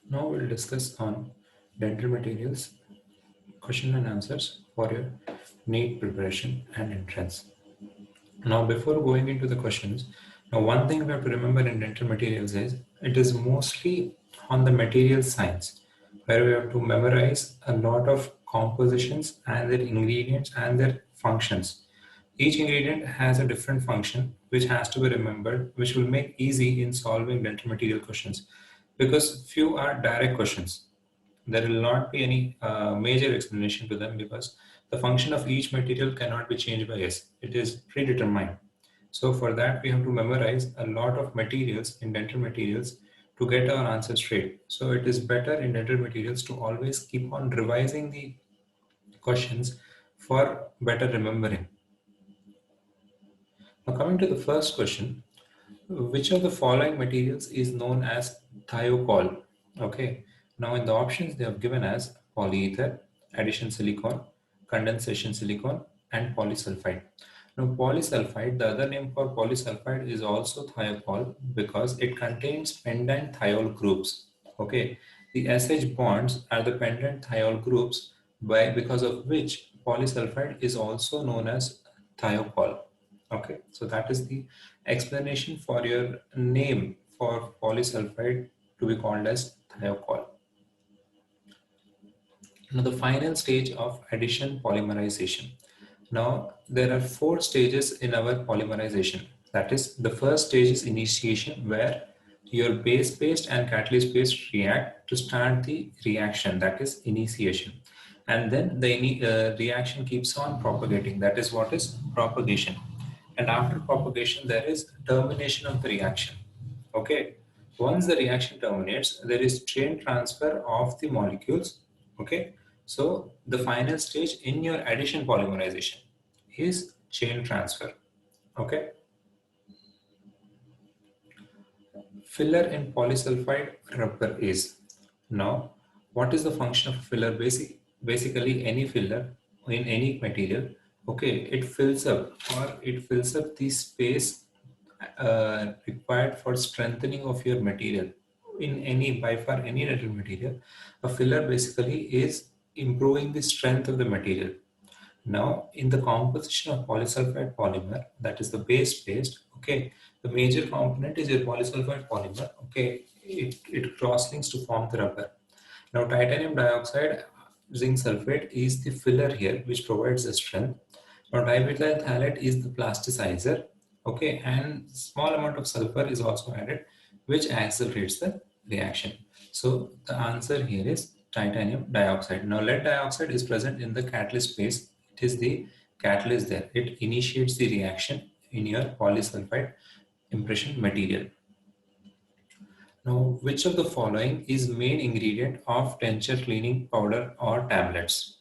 Now we'll discuss on dental materials, question and answers for your NEET preparation and entrance. Now before going into the questions, now one thing we have to remember in dental materials is it is mostly on the material science where we have to memorize a lot of compositions and their ingredients and their functions. Each ingredient has a different function which has to be remembered, which will make easy in solving dental material questions because few are direct questions. There will not be any major explanation to them because the function of each material cannot be changed by us. It is predetermined. So for that, we have to memorize a lot of materials in dental materials to get our answer straight. So it is better in dental materials to always keep on revising the questions for better remembering. Now coming to the first question, which of the following materials is known as thiokol? Okay. Now in the options they have given as polyether, addition silicone, condensation silicone, and polysulfide. Now polysulfide, the other name for polysulfide is also thiokol because it contains pendant thiol groups. Okay. The SH bonds are the pendant thiol groups by because of which polysulfide is also known as thiokol. Okay, so that is the explanation for your name for polysulfide to be called as thiokol. Now the final stage of addition polymerization. Now there are four stages in our polymerization. That is, the first stage is initiation where your base paste and catalyst paste react to start the reaction, that is initiation. And then the reaction keeps on propagating, that is what is propagation. And after propagation there is termination of the reaction. Okay, once the reaction terminates there is chain transfer of the molecules. Okay, so the final stage in your addition polymerization is chain transfer. Okay, filler in polysulfide rubber is. Now what is the function of filler? Basically any filler in any material, okay, it fills up the space required for strengthening of your material in any by far any metal material. A filler basically is improving the strength of the material. Now, in the composition of polysulfide polymer, that is the base paste, okay, the major component is your polysulfide polymer, okay, it cross-links to form the rubber. Now, titanium dioxide, zinc sulfate is the filler here, which provides the strength. Now, dimethyl phthalate is the plasticizer, okay, and small amount of sulfur is also added, which accelerates the reaction. So, the answer here is titanium dioxide. Now, lead dioxide is present in the catalyst phase. It is the catalyst there. It initiates the reaction in your polysulfide impression material. Now, which of the following is main ingredient of denture cleaning powder or tablets?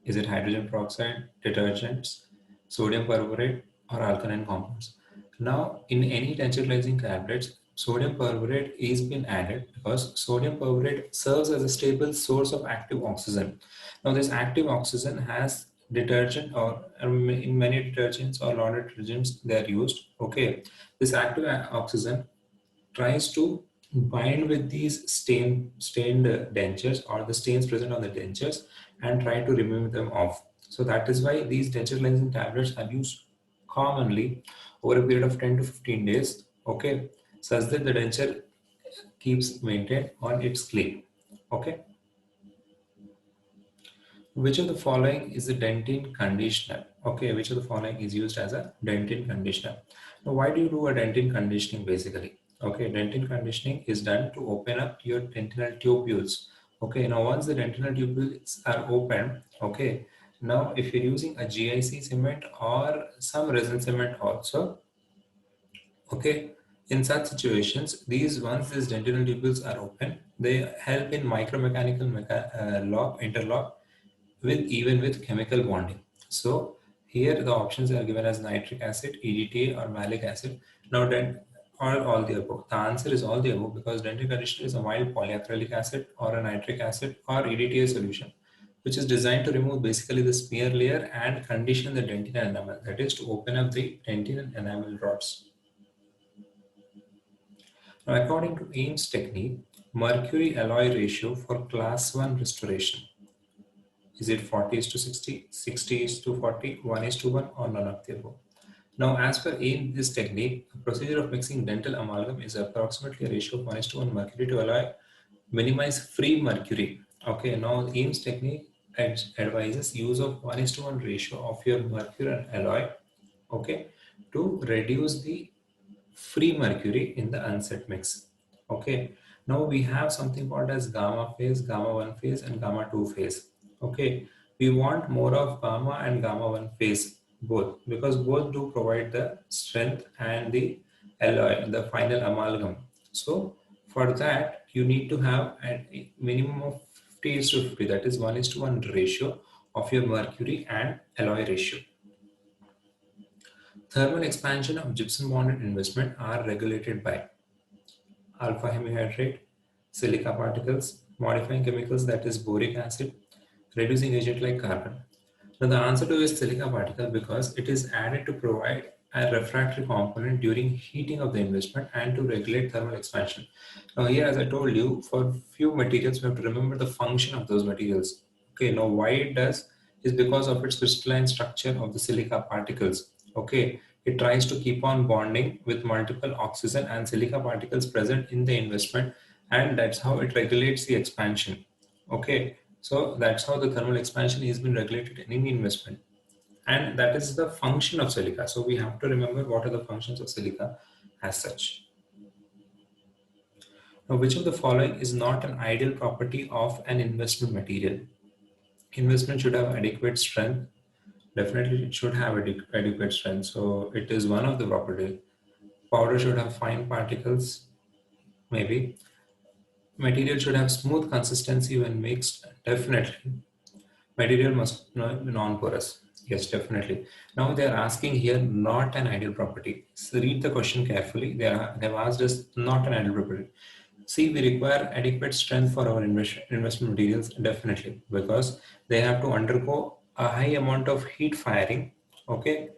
Is it hydrogen peroxide, detergents, sodium perborate, or alkaline compounds? Now, in any denture cleansing tablets, sodium perborate is been added because sodium perborate serves as a stable source of active oxygen. Now, this active oxygen has detergent or in many detergents or laundry detergents they are used. Okay, this active oxygen tries to bind with these stained dentures or the stains present on the dentures and try to remove them off. So that is why these denture cleansing tablets are used commonly over a period of 10 to 15 days, okay, such that the denture keeps maintained on its clean. Okay, which of the following is a dentin conditioner? Okay, which of the following is used as a dentin conditioner? Now, why do you do a dentin conditioning basically? Okay, dentin conditioning is done to open up your dentinal tubules. Okay, now once the dentinal tubules are open, okay, now if you're using a GIC cement or some resin cement also, okay, in such situations, once these dentinal tubules are open, they help in micromechanical lock, interlock with chemical bonding. So here the options are given as nitric acid, EDTA or malic acid. Now then all the above. The answer is all the above because dentin conditioner is a mild polyacrylic acid or a nitric acid or EDTA solution which is designed to remove basically the smear layer and condition the dentin enamel, that is to open up the dentin enamel rods. Now according to Ames technique, mercury alloy ratio for class 1 restoration? Is it 40 is to 60, 60 is to 40, 1 is to 1, or none of the above? Now, as per in this technique, the procedure of mixing dental amalgam is approximately a ratio of 1 is to 1 mercury to alloy minimize free mercury. Okay, now Ames technique advises use of 1 is to 1 ratio of your mercury and alloy, okay, to reduce the free mercury in the unset mix. Okay, now we have something called as gamma phase, gamma 1 phase, and gamma 2 phase. Okay, we want more of gamma and gamma 1 phase both, because both do provide the strength and the alloy, the final amalgam. So for that you need to have a minimum of 50 is to 50, that is 1 is to 1 ratio of your mercury and alloy ratio. Thermal expansion of gypsum bonded investment are regulated by alpha hemihydrate, silica particles, modifying chemicals, that is boric acid, reducing agent like carbon. Now the answer to is silica particle because it is added to provide a refractory component during heating of the investment and to regulate thermal expansion. Now here, as I told you, for few materials we have to remember the function of those materials. Okay, now why it does is because of its crystalline structure of the silica particles. Okay, it tries to keep on bonding with multiple oxygen and silica particles present in the investment, and that's how it regulates the expansion. Okay, so that's how the thermal expansion is been regulated in any investment, and that is the function of silica. So we have to remember what are the functions of silica as such. Now, which of the following is not an ideal property of an investment material? Investment should have adequate strength. Definitely, it should have adequate strength. So it is one of the property. Powder should have fine particles. Maybe material should have smooth consistency when mixed. Definitely, material must be non-porous. Yes, definitely. Now they are asking here not an ideal property. So read the question carefully. They've asked us not an ideal property. See, we require adequate strength for our investment materials, definitely, because they have to undergo a high amount of heat firing, okay?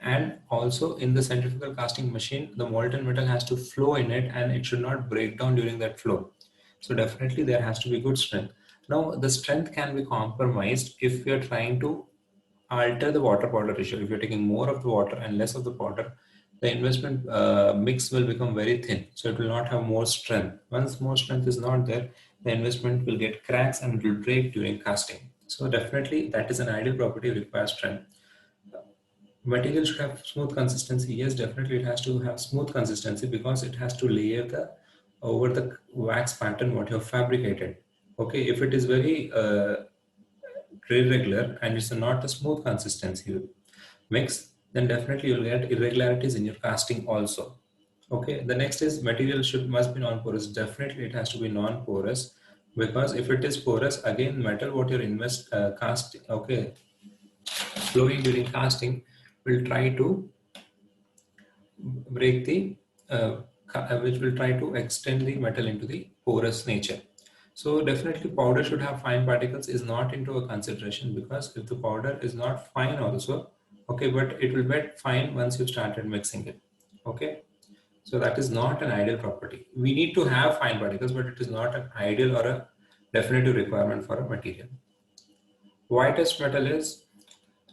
And also in the centrifugal casting machine, the molten metal has to flow in it and it should not break down during that flow. So definitely there has to be good strength. Now, the strength can be compromised if we are trying to alter the water powder ratio. If you're taking more of the water and less of the powder, the investment mix will become very thin. So it will not have more strength. Once more strength is not there, the investment will get cracks and it will break during casting. So definitely that is an ideal property, requires strength. Material should have smooth consistency. Yes, definitely it has to have smooth consistency because it has to layer the over the wax pattern what you have fabricated. Okay, if it is very irregular and it's not a smooth consistency mix, then definitely you'll get irregularities in your casting also. Okay, the next is material must be non-porous. Definitely it has to be non-porous, because if it is porous, again metal what you're cast, okay, flowing during casting will try to break the which will try to extend the metal into the porous nature. So definitely powder should have fine particles is not into a consideration, because if the powder is not fine also, okay, but it will get fine once you started mixing it. Okay, so that is not an ideal property. We need to have fine particles, but it is not an ideal or a definitive requirement for a material. Whitest metal is,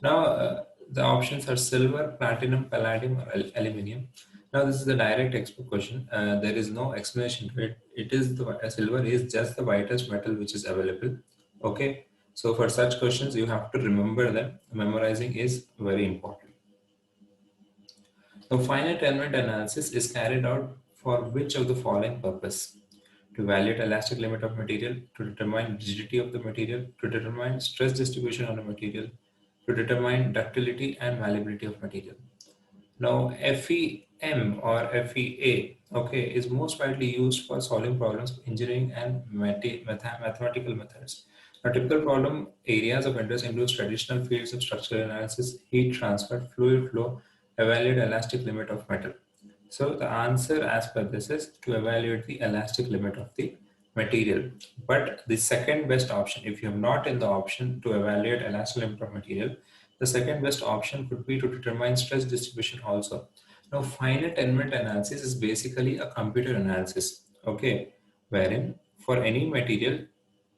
now the options are silver, platinum, palladium, or aluminum. Now this is the direct textbook question. There is no explanation to it. It is the silver is just the whitest metal which is available. Okay. So for such questions, you have to remember them. Memorizing is very important. Now, finite element analysis is carried out for which of the following purpose? To evaluate elastic limit of material, to determine rigidity of the material, to determine stress distribution on a material, to determine ductility and malleability of material. Now, FEM or FEA, okay, is most widely used for solving problems of engineering and mathematical methods. Now, typical problem areas of interest include traditional fields of structural analysis, heat transfer, fluid flow, evaluate elastic limit of metal. So the answer as per this is to evaluate the elastic limit of the material. But the second best option, if you have not in the option to evaluate elastic limit of material, the second best option could be to determine stress distribution also. Now, finite element analysis is basically a computer analysis, okay, wherein for any material,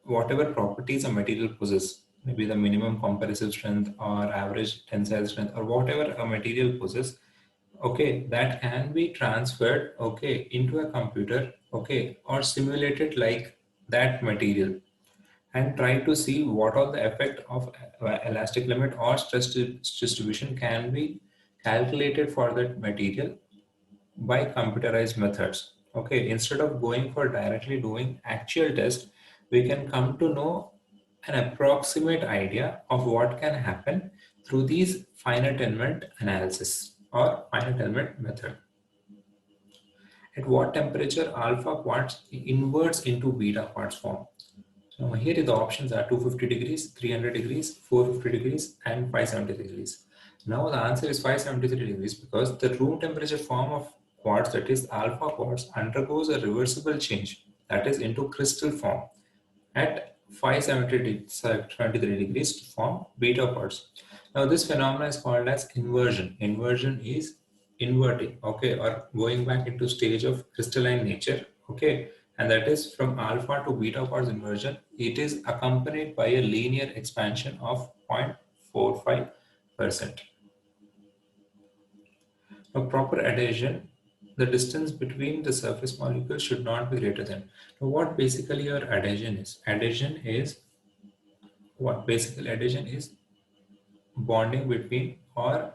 whatever properties a material possesses, maybe the minimum compressive strength or average tensile strength or whatever a material possesses, okay, that can be transferred, okay, into a computer, okay, or simulated like that material, and try to see what are the effect of elastic limit or stress distribution can be calculated for that material by computerized methods. Okay, instead of going for directly doing actual test, we can come to know an approximate idea of what can happen through these finite element analysis or finite element method. At what temperature alpha quartz inverts into beta quartz form? Now here the options are 250 degrees, 300 degrees, 450 degrees and 570 degrees. Now the answer is 573 degrees because the room temperature form of quartz, that is alpha quartz, undergoes a reversible change, that is into crystal form at 573 degrees to form beta quartz. Now this phenomenon is called as inversion. Inversion is inverting, okay, or going back into stage of crystalline nature, okay, and that is from alpha to beta quartz inversion. It is accompanied by a linear expansion of 0.45%. A proper adhesion, the distance between the surface molecules should not be greater than. Now, what basically your adhesion is? Adhesion is bonding between or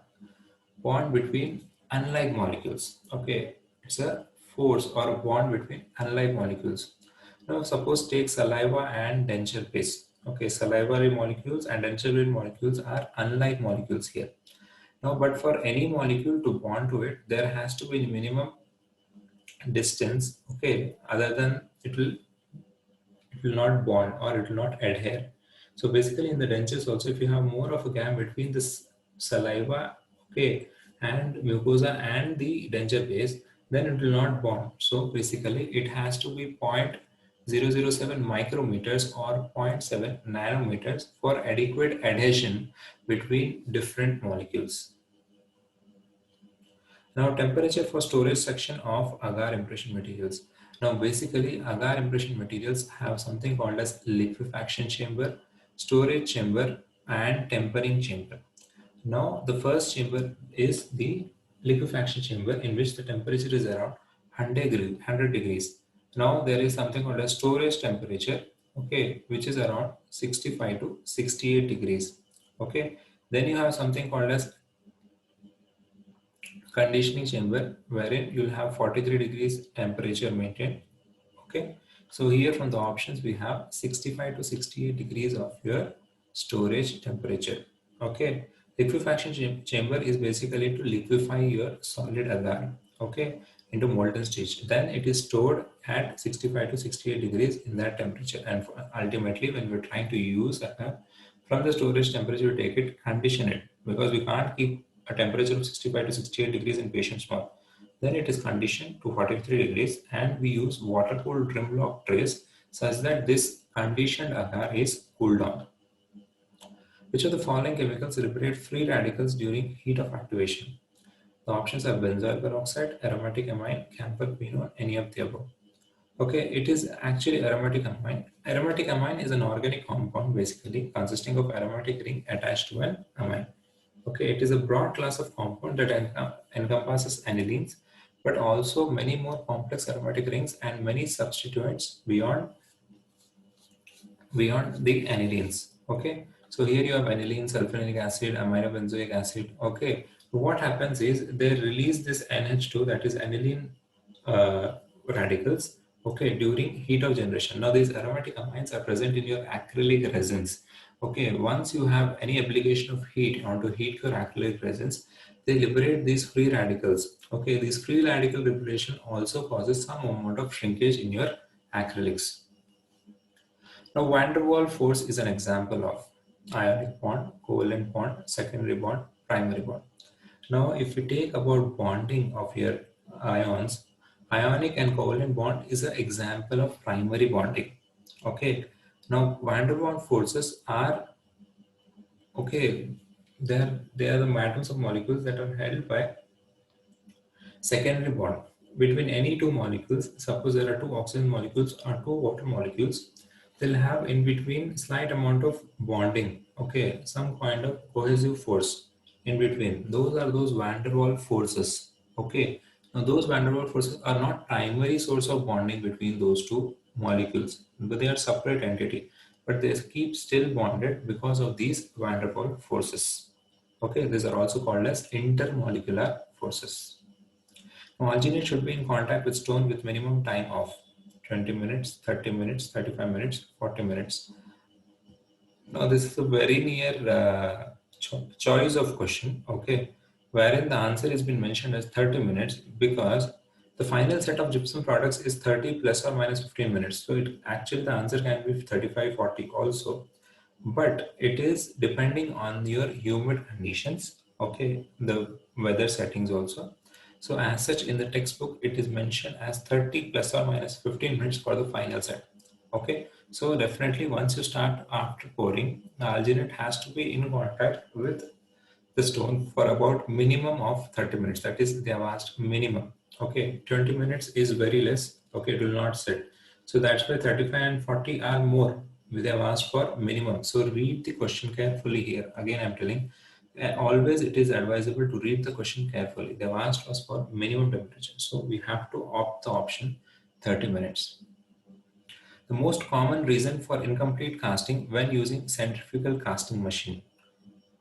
bond between unlike molecules. Okay, it's a force or a bond between unlike molecules. Now, suppose take saliva and denture paste. Okay, salivary molecules and denture molecules are unlike molecules here. Now, but for any molecule to bond to it, there has to be minimum distance. Okay, other than it will not bond or it will not adhere. So basically in the dentures also, if you have more of a gap between this saliva, okay, and mucosa and the denture base, then it will not bond. So basically it has to be 0.007 micrometers or zero point 0.7 nanometers for adequate adhesion between different molecules. Now temperature for storage section of agar impression materials. Now basically agar impression materials have something called as liquefaction chamber, storage chamber and tempering chamber. Now the first chamber is the liquefaction chamber in which the temperature is around 100 degrees. Now there is something called as storage temperature, okay, which is around 65 to 68 degrees. Okay, then you have something called as conditioning chamber wherein you'll have 43 degrees temperature maintained. Okay, so here from the options we have 65 to 68 degrees of your storage temperature. Okay, liquefaction chamber is basically to liquefy your solid agar, okay, into molten stage. Then it is stored at 65 to 68 degrees in that temperature, and ultimately when we're trying to use agar, from the storage temperature we take it, condition it, because we can't keep a temperature of 65 to 68 degrees in patient's mouth. Then it is conditioned to 43 degrees and we use water-cooled rim lock trays such that this conditioned agar is cooled down. Which of the following chemicals liberate free radicals during heat of activation? The options are benzoyl peroxide, aromatic amine, camphor quinone, any of the above. Okay, it is actually aromatic amine. Aromatic amine is an organic compound basically consisting of aromatic ring attached to an amine. Okay, it is a broad class of compound that encompasses anilines, but also many more complex aromatic rings and many substituents beyond the anilines. Okay, so here you have aniline, sulfuric acid, aminobenzoic acid. Okay, so what happens is they release this NH2, that is aniline radicals, okay, during heat of generation. Now these aromatic amines are present in your acrylic resins. Okay, once you have any application of heat onto heat your acrylic resins, they liberate these free radicals. Okay, these free radical liberation also causes some amount of shrinkage in your acrylics. Now van der Waals force is an example of ionic bond, covalent bond, secondary bond, primary bond. Now if we take about bonding of your ions, ionic and covalent bond is an example of primary bonding. Okay, now van der Waals forces are, okay, they are the atoms of molecules that are held by secondary bond. between any two molecules, suppose there are two oxygen molecules or two water molecules, they'll have in between slight amount of bonding, okay, some kind of cohesive force in between. Those are those van der Waals forces, okay. Now those van der Waals forces are not primary source of bonding between those two molecules, but they are separate entity, but they keep still bonded because of these van der Waals forces. Okay, these are also called as intermolecular forces. Alginate should be in contact with stone with minimum time of 20 minutes, 30 minutes, 35 minutes, 40 minutes. Now this is a very near choice of question, okay, wherein the answer has been mentioned as 30 minutes because the final set of gypsum products is 30 plus or minus 15 minutes. So it actually the answer can be 35, 40 also, but it is depending on your humid conditions, okay, the weather settings also. So as such in the textbook it is mentioned as 30 plus or minus 15 minutes for the final set, okay. So definitely once you start after pouring, the alginate has to be in contact with the stone for about minimum of 30 minutes. That is, they have asked minimum. Okay, 20 minutes is very less. Okay, it will not set. So that's why 35 and 40 are more. They have asked for minimum. So read the question carefully here. Again, I'm telling, always it is advisable to read the question carefully. They have asked us for minimum temperature. So we have to opt the option 30 minutes. The most common reason for incomplete casting when using centrifugal casting machine: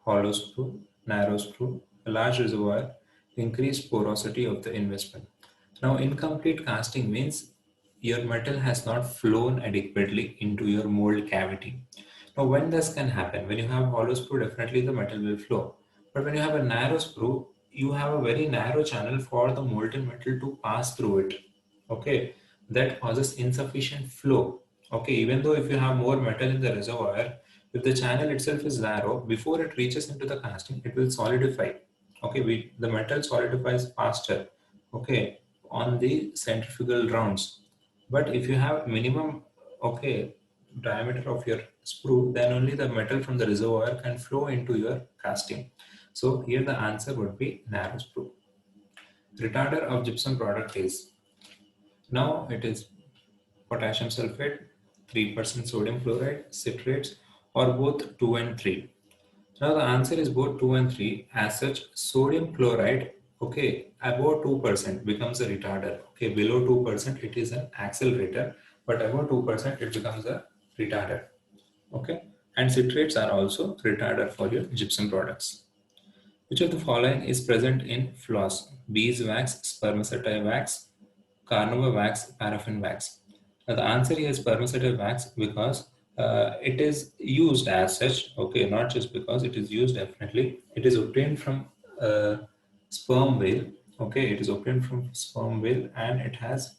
hollow screw, narrow screw, a large reservoir, increased porosity of the investment. Now, incomplete casting means your metal has not flown adequately into your mold cavity. Now, when this can happen, when you have hollow screw, definitely the metal will flow. But when you have a narrow screw, you have a very narrow channel for the molten metal to pass through it. Okay, that causes insufficient flow. Okay, even though if you have more metal in the reservoir, if the channel itself is narrow, before it reaches into the casting, it will solidify. Okay, the metal solidifies faster. Okay, on the centrifugal rounds. But if you have minimum, okay, diameter of your screw, then only the metal from the reservoir can flow into your casting. So here the answer would be narrow screw. Retarder of gypsum product is, now it is potassium sulfate, 3% sodium chloride, citrates, or both 2 and 3. Now the answer is both 2 and 3. As such, sodium chloride, okay, above 2% becomes a retarder. Okay, below 2% it is an accelerator, but above 2% it becomes a retarder. Okay, and citrates are also retarder for your gypsum products. Which of the following is present in floss? Beeswax, spermaceti wax, carnauba wax, paraffin wax. Now the answer here is spermaceti wax because it is used as such. Okay, not just because it is used. Definitely, it is obtained from sperm whale. Okay, it is obtained from sperm whale, and it has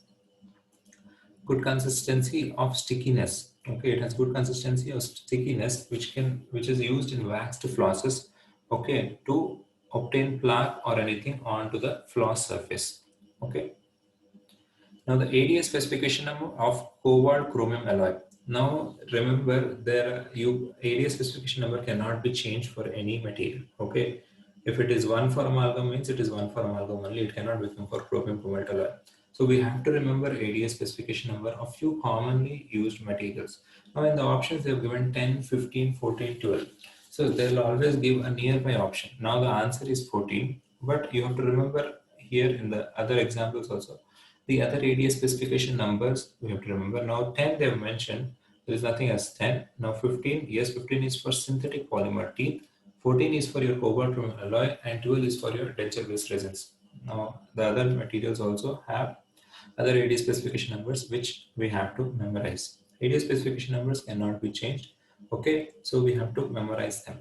good consistency of stickiness. Okay, it has good consistency of stickiness, which is used in waxed flosses. Okay, to obtain plaque or anything onto the floss surface. Okay. Now the ADA specification number of cobalt chromium alloy. Now remember, there you ADA specification number cannot be changed for any material. Okay, if it is one for amalgam means it is one for amalgam only. It cannot become for chromium cobalt alloy. So we have to remember ADA specification number of few commonly used materials. Now in the options they have given 10, 15, 14, 12. So they'll always give a nearby option. Now the answer is 14, but you have to remember here in the other examples also the other ADA specification numbers we have to remember. Now 10 they have mentioned, there is nothing as 10. Now 15, yes, 15 is for synthetic polymer teeth, 14 is for your cobalt chromium alloy, and 12 is for your denture based resins. Now the other materials also have other ADA specification numbers which we have to memorize. ADA specification numbers cannot be changed. Okay, so we have to memorize them.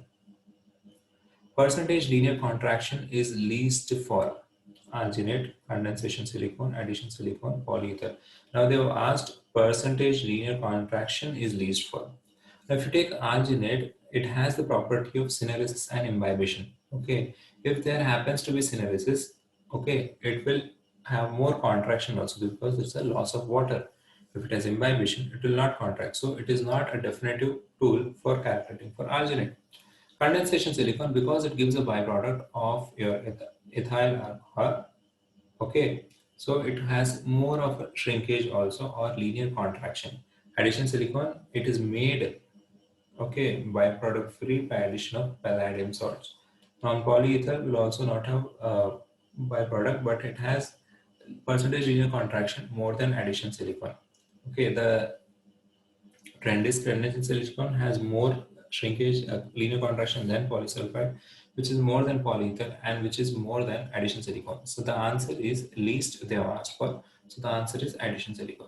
Percentage linear contraction is least for arginate, condensation silicone, addition silicone, polyether. Now they have asked percentage linear contraction is least for. Now if you take arginate, it has the property of syneresis and imbibition. Okay, if there happens to be syneresis, okay, it will have more contraction also because it's a loss of water. If it has imbibition, it will not contract. So it is not a definitive tool for calculating for arginate. Condensation silicon, because it gives a byproduct of your ethyl alcohol. Okay, So it has more of a shrinkage also or linear contraction. Addition silicon, it is made, okay, byproduct free by addition of palladium salts. Non-polyether will also not have byproduct, but it has percentage linear contraction more than addition silicon. Okay, the trend is condension silicon has more shrinkage, linear contraction than polysulfide, which is more than polyether and which is more than addition silicon. So the answer is least they have asked for. So the answer is addition silicon.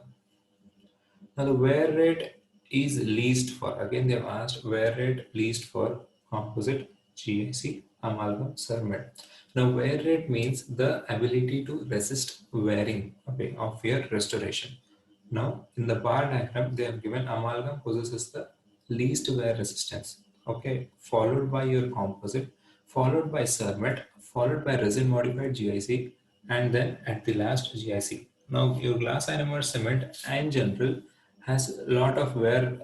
Now the wear rate is least for, again they have asked wear rate least for composite, GIC, amalgam, cermet. Now wear rate means the ability to resist wearing, okay, of your restoration. Now in the bar diagram they have given amalgam possesses the least wear resistance, okay, followed by your composite, followed by cermet, followed by resin modified GIC, and then at the last GIC. Now your glass ionomer cement in general has a lot of wear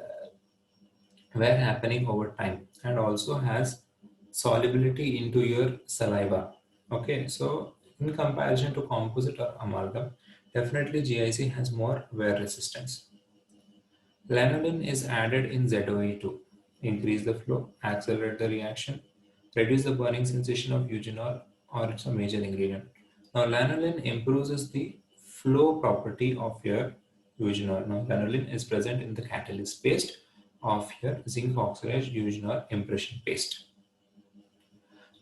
happening over time and also has solubility into your saliva. Okay, so in comparison to composite or amalgam, definitely GIC has more wear resistance. Lanolin is added in ZOA to increase the flow, accelerate the reaction, reduce the burning sensation of eugenol, or it's a major ingredient. Now, lanolin improves the flow property of your eugenol. Now, lanolin is present in the catalyst paste of your zinc oxidized eugenol impression paste.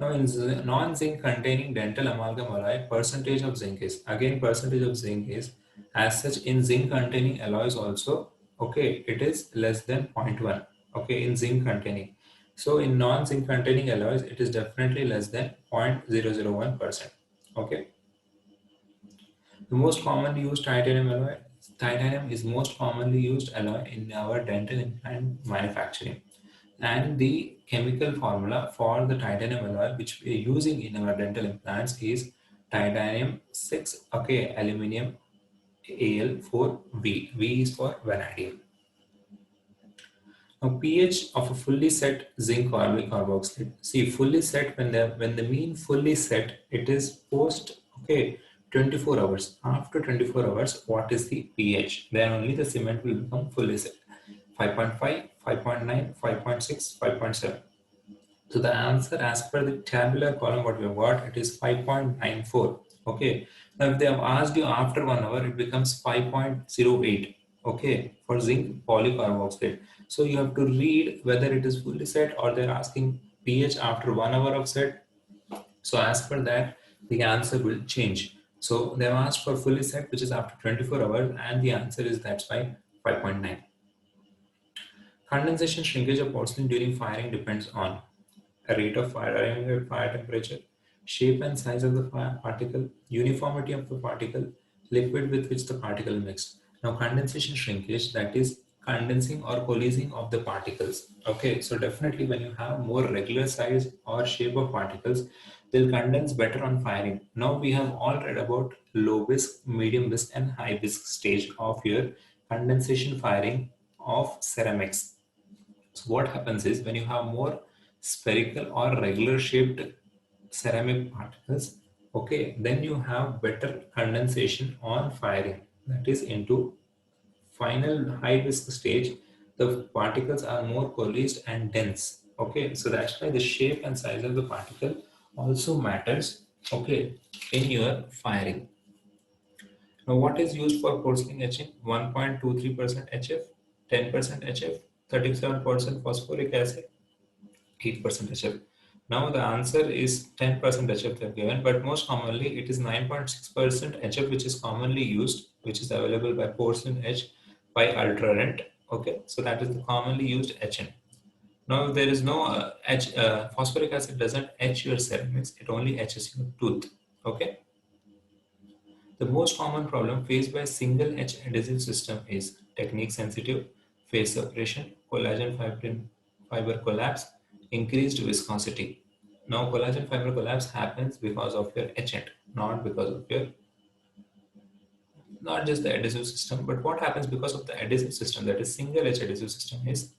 Now, in non-zinc containing dental amalgam alloy, percentage of zinc is, again percentage of zinc is, as such in zinc containing alloys also, okay, it is less than 0.1, okay, in zinc containing. So in non-zinc containing alloys, it is definitely less than 0.001%, okay. The most commonly used titanium alloy, titanium is most commonly used alloy in our dental implant manufacturing. And the chemical formula for the titanium alloy which we are using in our dental implants is titanium 6, okay, aluminium Al4V. V is for vanadium. Now pH of a fully set zinc carboxylate. See, fully set, when the mean fully set, it is post, okay, 24 hours. After 24 hours, what is the pH? Then only the cement will become fully set. 5.5, 5.9, 5.6, 5.7. So the answer as per the tabular column what we have got, it is 5.94. Okay. Now if they have asked you after 1 hour, it becomes 5.08. Okay, for zinc polycarboxylate. So you have to read whether it is fully set or they're asking pH after 1 hour of set. So as per that, the answer will change. So they have asked for fully set, which is after 24 hours, and the answer is that's why 5.9. Condensation shrinkage of porcelain during firing depends on a rate of firing at fire temperature, shape and size of the fire particle, uniformity of the particle, liquid with which the particle mixed. Now condensation shrinkage, that is condensing or coalescing of the particles. Okay, so definitely when you have more regular size or shape of particles, they'll condense better on firing. Now we have all read about low whisk, medium whisk and high whisk stage of your condensation firing of ceramics. So what happens is when you have more spherical or regular shaped ceramic particles, okay, then you have better condensation on firing. That is into final high whisk stage, the particles are more coalesced and dense. Okay, so that's why the shape and size of the particle also matters. Okay, in your firing. Now, what is used for porcelain etching? 1.23% HF, 10% HF, 37% phosphoric acid, 8% HF. Now the answer is 10% HF they've given, but most commonly it is 9.6% HF which is commonly used, which is available by porcelain etch by Ultrarent. Okay, so that is the commonly used etchant. Now there is no phosphoric acid doesn't etch your ceramics, it only etches your tooth. Okay. The most common problem faced by single etch adhesive system is technique sensitive, phase separation, collagen fiber collapse, increased viscosity. Now collagen fiber collapse happens because of your etchant, not because of your, not just the adhesive system, but what happens because of the adhesive system, that is single etch adhesive system, is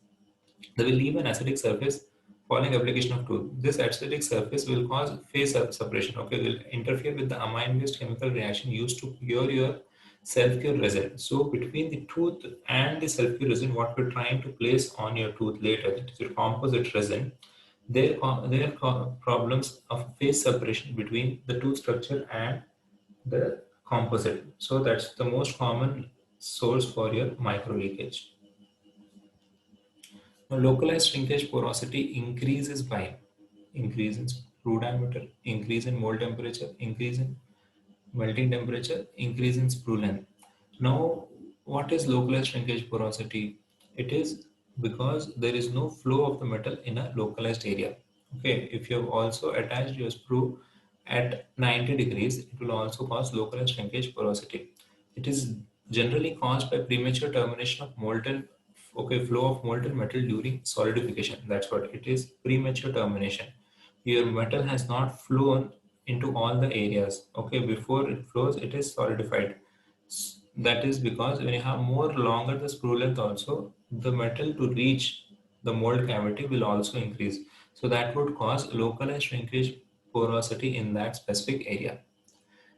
they will leave an acidic surface Following application of tooth. This acidic surface will cause phase separation. Okay, will interfere with the amine-based chemical reaction used to cure your self-cure resin. So between the tooth and the self-cure resin, what we're trying to place on your tooth later, that is your composite resin, there are problems of phase separation between the tooth structure and the composite. So that's the most common source for your micro leakage. Now, localized shrinkage porosity increases by increase in screw diameter, increase in mold temperature, increase in melting temperature, increase in sprue length. Now, what is localized shrinkage porosity? It is because there is no flow of the metal in a localized area. Okay, if you have also attached your sprue at 90 degrees, it will also cause localized shrinkage porosity. It is generally caused by premature termination of flow of molten metal during solidification. That's what it is, premature termination. Your metal has not flown into all the areas. Okay, before it flows, it is solidified. That is because when you have more longer the sprue length also, the metal to reach the mold cavity will also increase. So that would cause localized shrinkage porosity in that specific area.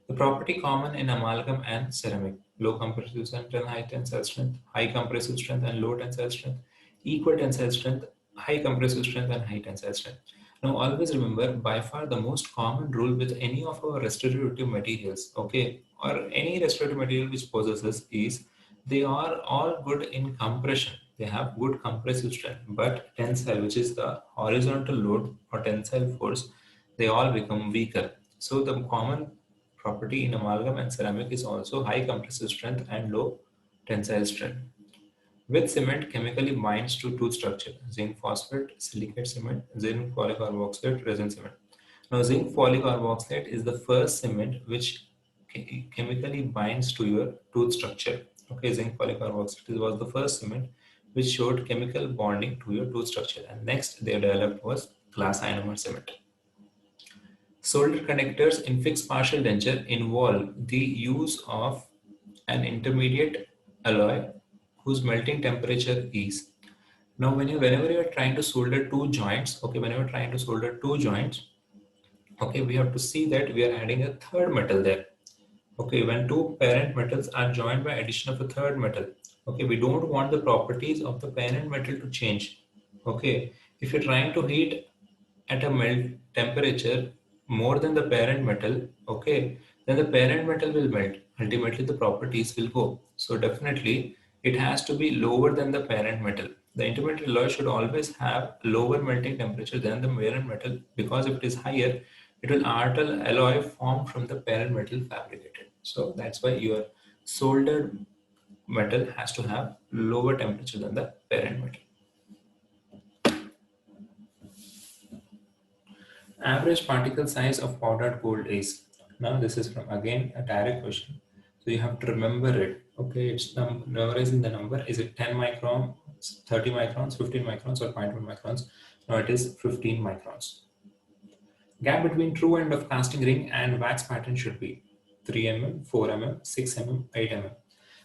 The property common in amalgam and ceramic: low compressive strength and high tensile strength, high compressive strength and low tensile strength, equal tensile strength, high compressive strength and high tensile strength. Now always remember, by far the most common rule with any of our restorative materials, okay, or any restorative material which possesses, is they are all good in compression. They have good compressive strength, but tensile, which is the horizontal load or tensile force, they all become weaker. So the common property in amalgam and ceramic is also high compressive strength and low tensile strength. With cement, chemically binds to tooth structure: zinc phosphate, silicate cement, zinc polycarboxylate, resin cement. Now, zinc polycarboxylate is the first cement which chemically binds to your tooth structure. Okay, zinc polycarboxylate was the first cement which showed chemical bonding to your tooth structure, and next they developed was glass ionomer cement. Solder connectors in fixed partial denture involve the use of an intermediate alloy whose melting temperature is. Now, whenever you are trying to solder two joints, okay, whenever trying to solder two joints, okay, we have to see that we are adding a third metal there. Okay, when two parent metals are joined by addition of a third metal, okay, we don't want the properties of the parent metal to change. Okay, if you're trying to heat at a melt temperature more than the parent metal, okay, then the parent metal will melt. Ultimately, the properties will go. So definitely, it has to be lower than the parent metal. The intermediate alloy should always have lower melting temperature than the parent metal, because if it is higher, it will alter alloy formed from the parent metal fabricated. So that's why your soldered metal has to have lower temperature than the parent metal. Average particle size of powdered gold is. Now this is from again a direct question, so you have to remember it. Okay, it's memorizing the number. Is it 10 microns, 30 microns, 15 microns, or 0.1 microns? Now it is 15 microns. Gap between true end of casting ring and wax pattern should be 3 mm, 4 mm, 6 mm, 8 mm.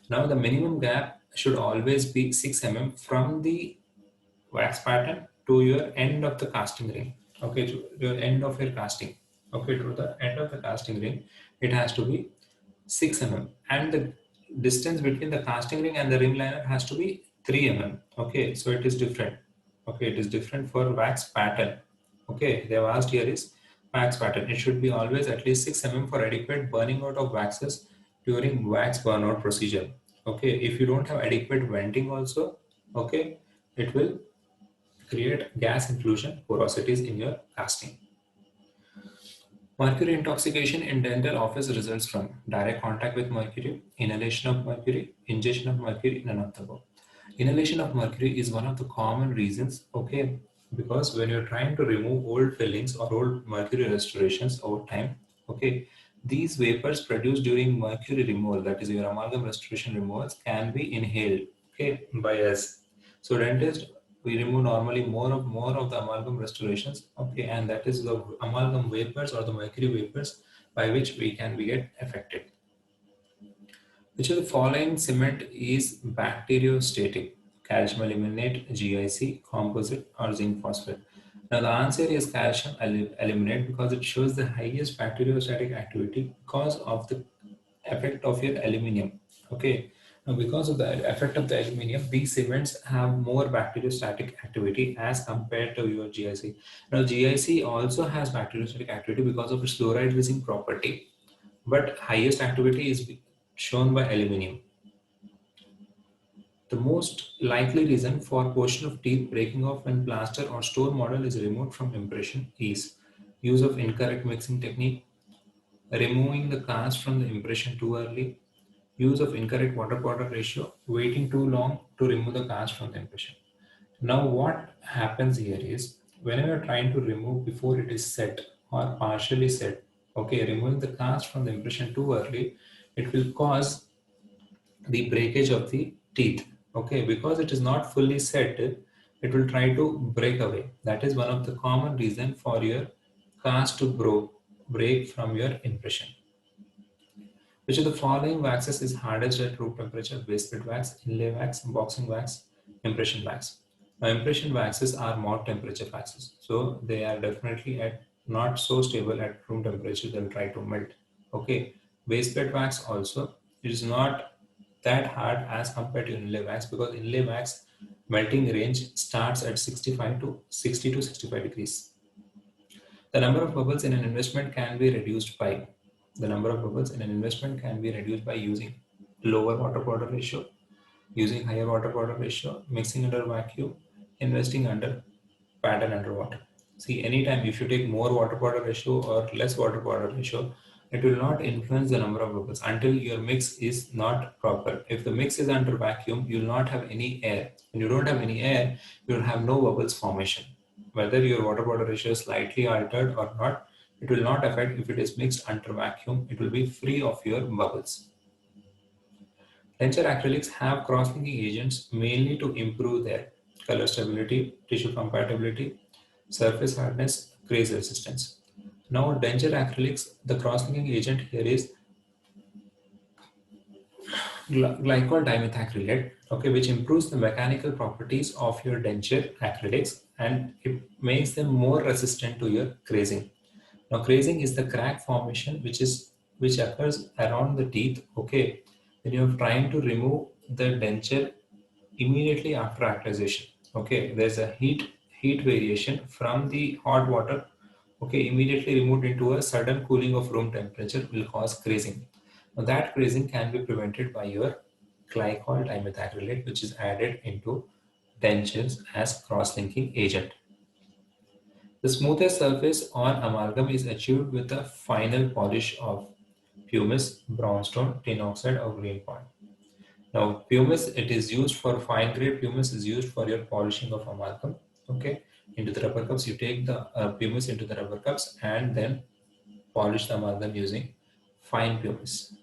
Now the minimum gap should always be 6 mm from the wax pattern to your end of the casting ring. Okay, to your end of your casting. Okay, to the end of the casting ring, it has to be 6 mm, and the distance between the casting ring and the ring liner has to be 3 mm. Okay, so it is different. Okay, it is different for wax pattern. Okay, they have asked here is wax pattern. It should be always at least 6 mm for adequate burning out of waxes during wax burnout procedure. Okay, if you don't have adequate venting also, okay, it will create gas inclusion porosities in your casting. Mercury intoxication in dental office results from direct contact with mercury, inhalation of mercury, ingestion of mercury, none of the above. Inhalation of mercury is one of the common reasons, okay, because when you're trying to remove old fillings or old mercury restorations over time, okay, these vapors produced during mercury removal, that is your amalgam restoration removals, can be inhaled, okay, by us. So dentist, we remove normally more of the amalgam restorations, okay, and that is the amalgam vapors or the mercury vapors by which we can be get affected. Which of the following cement is bacteriostatic? Calcium aluminate, GIC, composite, or zinc phosphate? Now the answer is calcium aluminate because it shows the highest bacteriostatic activity because of the effect of your aluminium. Okay. Now because of the effect of the aluminium, these cements have more bacteriostatic activity as compared to your GIC. Now GIC also has bacteriostatic activity because of its fluoride releasing property, but highest activity is shown by aluminium. The most likely reason for portion of teeth breaking off when plaster or store model is removed from impression is use of incorrect mixing technique, removing the cast from the impression too early, use of incorrect water-powder ratio, waiting too long to remove the cast from the impression. Now what happens here is whenever you're trying to remove before it is set or partially set, okay, removing the cast from the impression too early, it will cause the breakage of the teeth. Okay, because it is not fully set, it will try to break away. That is one of the common reason for your cast to break from your impression. Which of the following waxes is hardest at room temperature? Base plate wax, inlay wax, boxing wax, impression wax. Now impression waxes are mod temperature waxes, so they are definitely at not so stable at room temperature. They'll try to melt. Okay, base plate wax also, it is not that hard as compared to inlay wax because inlay wax melting range starts at 65 to 60 to 65 degrees. The number of bubbles in an investment can be reduced by the number of bubbles in an investment can be reduced by using lower water powder ratio, using higher water powder ratio, mixing under vacuum, investing under pattern underwater. See, anytime if you take more water powder ratio or less water powder ratio, it will not influence the number of bubbles until your mix is not proper. If the mix is under vacuum, you will not have any air. When you don't have any air, you will have no bubbles formation. Whether your water powder ratio is slightly altered or not, it will not affect if it is mixed under vacuum. It will be free of your bubbles. Denture acrylics have cross-linking agents mainly to improve their color stability, tissue compatibility, surface hardness, crease resistance. Now, denture acrylics, the cross-linking agent here is glycol dimethacrylate, okay, which improves the mechanical properties of your denture acrylics and it makes them more resistant to your crazing. Now, crazing is the crack formation which occurs around the teeth, okay, when you're trying to remove the denture immediately after activation. Okay, there's a heat variation from the hot water. Okay, immediately removed into a sudden cooling of room temperature will cause crazing. Now that crazing can be prevented by your glycol dimethacrylate, which is added into dentures as cross-linking agent. The smoothest surface on amalgam is achieved with a final polish of pumice, brownstone, tin oxide, or green point. Now, pumice, it is used for fine grade pumice is used for your polishing of amalgam. Okay, into the rubber cups, you take the pumice into the rubber cups and then polish the amalgam using fine pumice.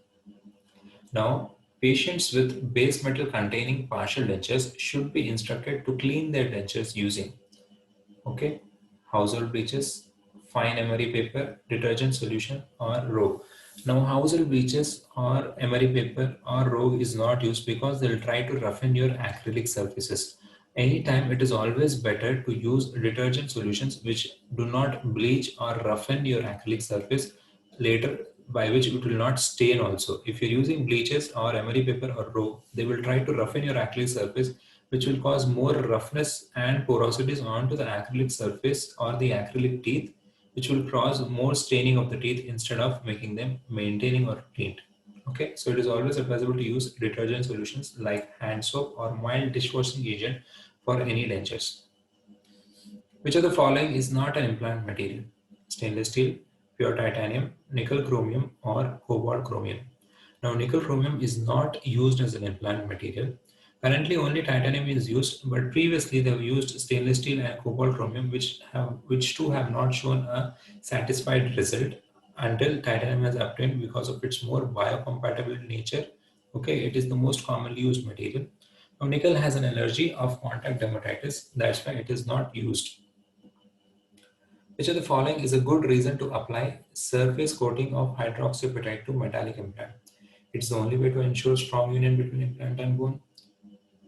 Now, patients with base metal containing partial dentures should be instructed to clean their dentures using, okay, household bleaches, fine emery paper, detergent solution, or rogue. Now, household bleaches or emery paper or rogue is not used because they'll try to roughen your acrylic surfaces. Anytime it is always better to use detergent solutions which do not bleach or roughen your acrylic surface later, by which it will not stain also. If you're using bleaches or emery paper or rogue, they will try to roughen your acrylic surface which will cause more roughness and porosities onto the acrylic surface or the acrylic teeth, which will cause more staining of the teeth instead of making them maintaining or cleaned. Okay, so it is always advisable to use detergent solutions like hand soap or mild dishwashing agent for any dentures. Which of the following is not an implant material? Stainless steel, pure titanium, nickel chromium, or cobalt chromium. Now, nickel chromium is not used as an implant material. Currently, only titanium is used, but previously they have used stainless steel and cobalt chromium, which two have not shown a satisfied result until titanium has obtained because of its more biocompatible nature. Okay, it is the most commonly used material. Now, nickel has an allergy of contact dermatitis. That's why it is not used. Which of the following is a good reason to apply surface coating of hydroxyapatite to metallic implant? It's the only way to ensure strong union between implant and bone.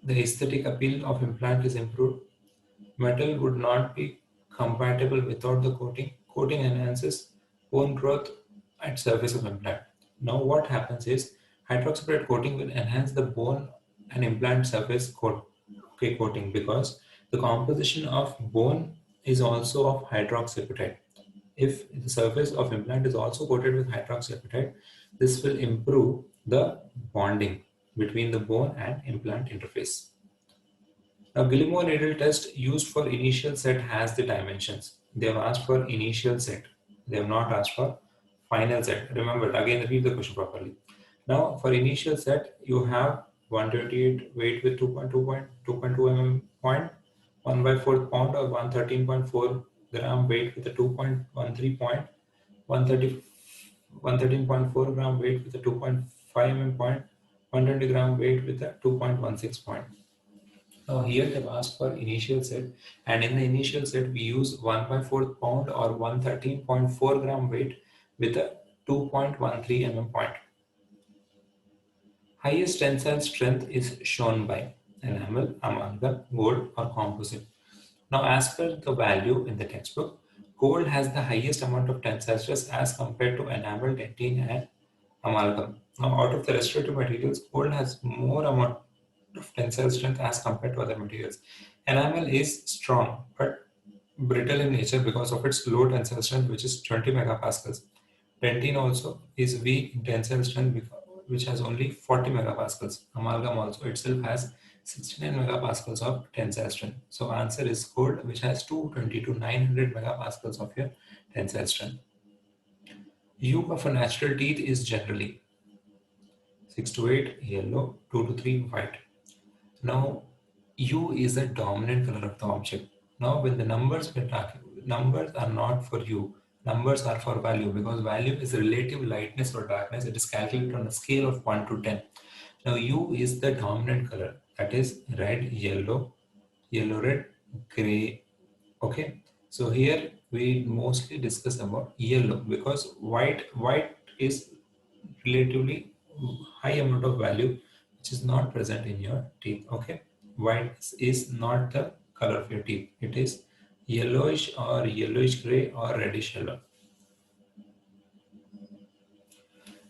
The aesthetic appeal of implant is improved. Metal would not be compatible without the coating. Coating enhances bone growth at surface of implant. Now what happens is hydroxyapatite coating will enhance the bone and implant surface coating because the composition of bone is also of hydroxyapatite. If the surface of implant is also coated with hydroxyapatite, this will improve the bonding between the bone and implant interface. Now, Gilmore needle test used for initial set has the dimensions. They have asked for initial set. They have not asked for final set. Remember, again, read the question properly. Now, for initial set, you have 128 weight with 2.2 mm point, 1 by 4th pound or 113.4 gram weight with a 2.13 point, 130, 113.4 gram weight with a 2.5 mm point, 120 gram weight with a 2.16 point. Now here they've asked for initial set, and in the initial set we use 1 by 4th pound or 113.4 gram weight with a 2.13 mm point. Highest tensile strength is shown by enamel, amalgam, gold or composite. Now as per the value in the textbook, gold has the highest amount of tensile stress as compared to enamel, dentine and amalgam. Now out of the restorative materials, gold has more amount of tensile strength as compared to other materials. Enamel is strong but brittle in nature because of its low tensile strength, which is 20 megapascals. Dentine also is weak in tensile strength, which has only 40 megapascals. Amalgam also itself has 69 megapascals of tensile strength. So answer is gold, which has 220 to 900 megapascals of your tensile strength. Hue of a natural teeth is generally 6 to 8 yellow, 2 to 3 white. Now, hue is the dominant color of the object. Now, when the numbers we're talking, numbers are not for hue, numbers are for value because value is relative lightness or darkness. It is calculated on a scale of 1 to 10. Now, hue is the dominant color, that is red, yellow, yellow, red, gray. Okay, so here we mostly discuss about yellow because white is relatively high amount of value which is not present in your teeth. Okay, white is not the color of your teeth. It is yellowish or yellowish gray or reddish yellow.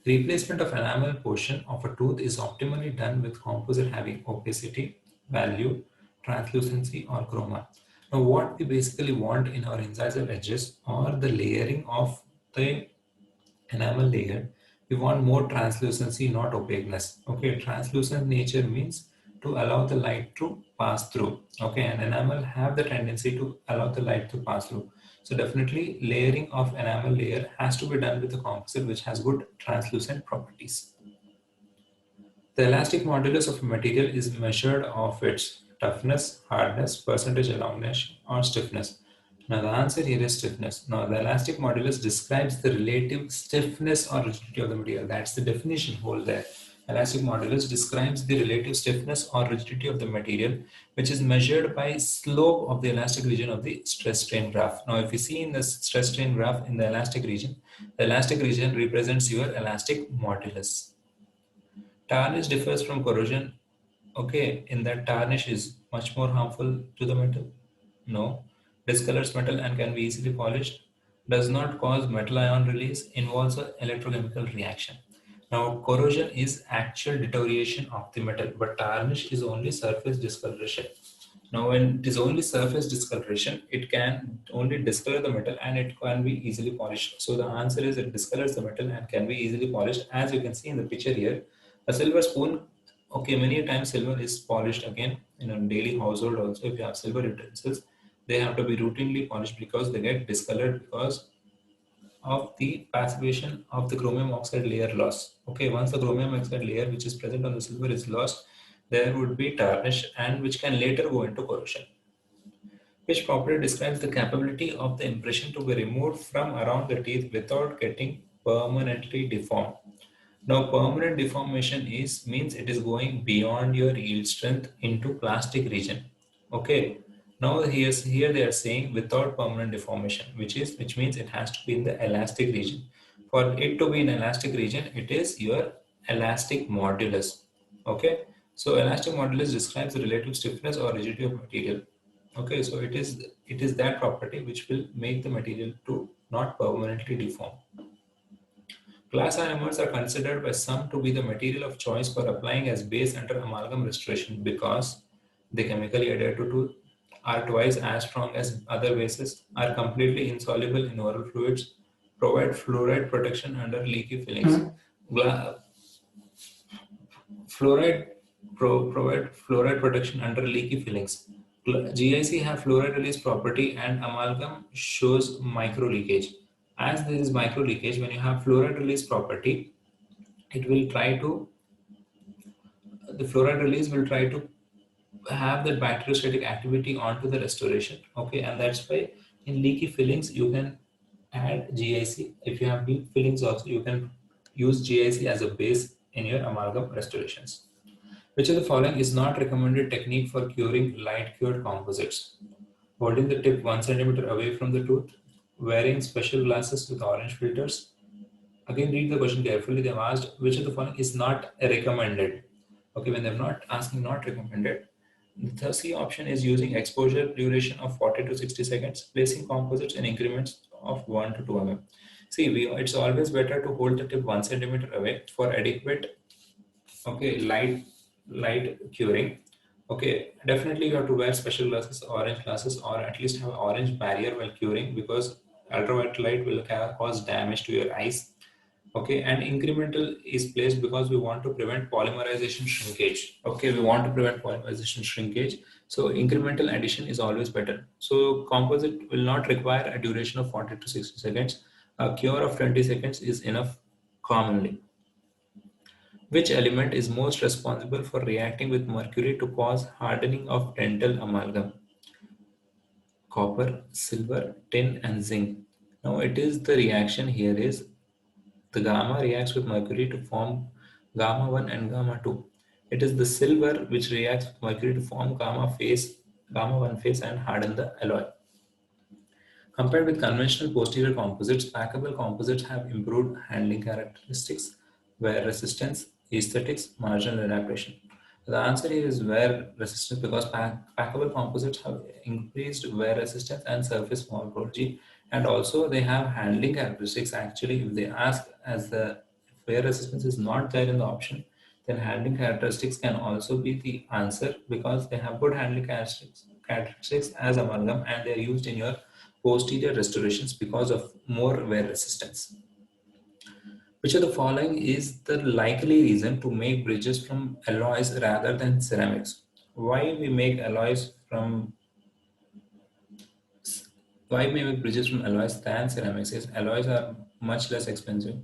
Replacement of enamel portion of a tooth is optimally done with composite having opacity, value, translucency or chroma. Now what we basically want in our incisal edges or the layering of the enamel layer, we want more translucency, not opaqueness. Okay, translucent nature means to allow the light to pass through. Okay, and enamel have the tendency to allow the light to pass through. So definitely layering of enamel layer has to be done with a composite which has good translucent properties. The elastic modulus of a material is measured of its toughness, hardness, percentage elongation, or stiffness. Now the answer here is stiffness. Now the elastic modulus describes the relative stiffness or rigidity of the material. That's the definition whole there. Elastic modulus describes the relative stiffness or rigidity of the material, which is measured by slope of the elastic region of the stress strain graph. Now if you see in the stress strain graph in the elastic region represents your elastic modulus. Tarnish differs from corrosion. Okay, in that tarnish is much more harmful to the metal. No. Discolors metal and can be easily polished. Does not cause metal ion release. Involves an electrochemical reaction. Now, corrosion is actual deterioration of the metal, but tarnish is only surface discoloration. Now, when it is only surface discoloration, it can only discolor the metal and it can be easily polished. So the answer is it discolors the metal and can be easily polished. As you can see in the picture here, a silver spoon, okay, many times silver is polished again in a daily household also. If you have silver utensils, they have to be routinely polished because they get discolored because of the passivation of the chromium oxide layer loss. Okay, once the chromium oxide layer which is present on the silver is lost, there would be tarnish and which can later go into corrosion. Which property describes the capability of the impression to be removed from around the teeth without getting permanently deformed. Now, permanent deformation means it is going beyond your yield strength into plastic region. Okay. Now here they are saying without permanent deformation, which means it has to be in the elastic region. For it to be in elastic region, it is your elastic modulus. Okay. So elastic modulus describes the relative stiffness or rigidity of material. Okay, so it is that property which will make the material to not permanently deform. Glass ionomers are considered by some to be the material of choice for applying as base under amalgam restoration because they chemically adhere to are twice as strong as other bases, are completely insoluble in oral fluids, provide fluoride protection under leaky fillings. Gla- Fluoride provide fluoride protection under leaky fillings. GIC have fluoride release property and amalgam shows micro leakage. As there is micro leakage, when you have fluoride release property, it will try to the fluoride release will try to have that bacteriostatic activity onto the restoration. Okay, and that's why in leaky fillings you can add GIC. If you have deep fillings also, you can use GIC as a base in your amalgam restorations. Which of the following is not recommended technique for curing light cured composites? Holding the tip 1 centimeter away from the tooth, wearing special glasses with orange filters. Again, read the question carefully. They have asked which of the following is not recommended. Okay, when they're not asking not recommended, the C option is using exposure duration of 40 to 60 seconds, placing composites in increments of 1 to 2 mm. See, it's always better to hold the tip 1 centimeter away for adequate, okay, light curing. Okay, definitely you have to wear special glasses, orange glasses, or at least have orange barrier while curing because ultraviolet light will cause damage to your eyes. Okay, and incremental is placed because we want to prevent polymerization shrinkage. Okay, we want to prevent polymerization shrinkage. So incremental addition is always better. So composite will not require a duration of 40 to 60 seconds. A cure of 20 seconds is enough commonly. Which element is most responsible for reacting with mercury to cause hardening of dental amalgam? Copper, silver, tin, and zinc. Now it is the reaction here is the gamma reacts with mercury to form gamma 1 and gamma 2. It is the silver which reacts with mercury to form gamma 1 phase and harden the alloy. Compared with conventional posterior composites, packable composites have improved handling characteristics, wear resistance, aesthetics, marginal adaptation. The answer here is wear resistance because packable composites have increased wear resistance and surface morphology, and also they have handling characteristics. Actually, if they ask as the wear resistance is not there in the option, then handling characteristics can also be the answer because they have good handling characteristics as amalgam and they are used in your posterior restorations because of more wear resistance. Which of the following is the likely reason to make bridges from alloys rather than ceramics? Why we make alloys from why we make bridges from alloys than ceramics is alloys are much less expensive.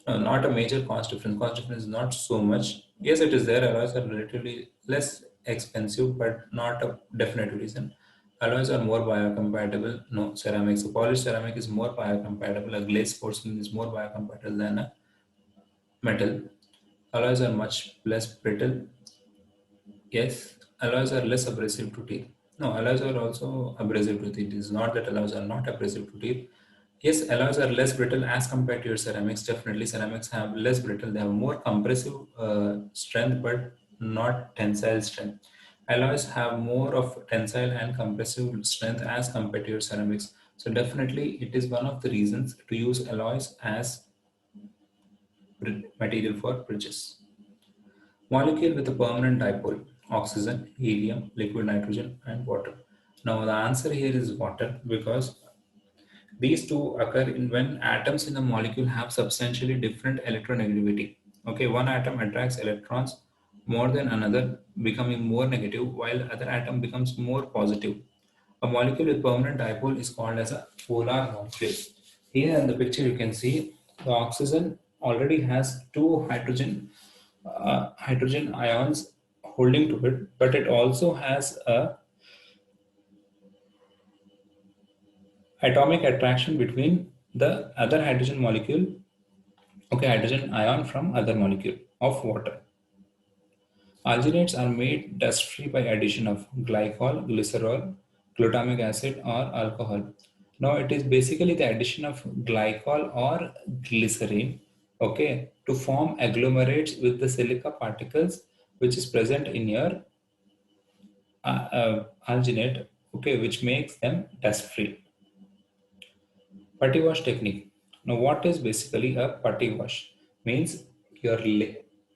No, not a major cost difference. Cost difference is not so much. Yes, it is there. Alloys are relatively less expensive, but not a definite reason. Alloys are more biocompatible. No, ceramics. A polished ceramic is more biocompatible. A glazed porcelain is more biocompatible than a metal. Alloys are much less brittle. Yes, alloys are less abrasive to teeth. No, alloys are also abrasive to teeth. It is not that alloys are not abrasive to teeth. Yes, alloys are less brittle as compared to your ceramics. Definitely, ceramics have less brittle. They have more compressive strength, but not tensile strength. Alloys have more of tensile and compressive strength as compared to your ceramics. So definitely, it is one of the reasons to use alloys as material for bridges. Molecule with a permanent dipole, oxygen, helium, liquid nitrogen, and water. Now the answer here is water because these two occur in when atoms in the molecule have substantially different electronegativity. Okay, one atom attracts electrons more than another, becoming more negative, while other atom becomes more positive. A molecule with permanent dipole is called as a polar molecule. Here in the picture you can see the oxygen already has two hydrogen ions holding to it, but it also has a atomic attraction between the other hydrogen molecule, okay, hydrogen ion from other molecule of water. Alginates are made dust-free by addition of glycol, glycerol, glutamic acid, or alcohol. Now it is basically the addition of glycol or glycerine, okay, to form agglomerates with the silica particles which is present in your alginate okay, which makes them dust free. Putty wash technique. Now, what is basically a putty wash? Means you're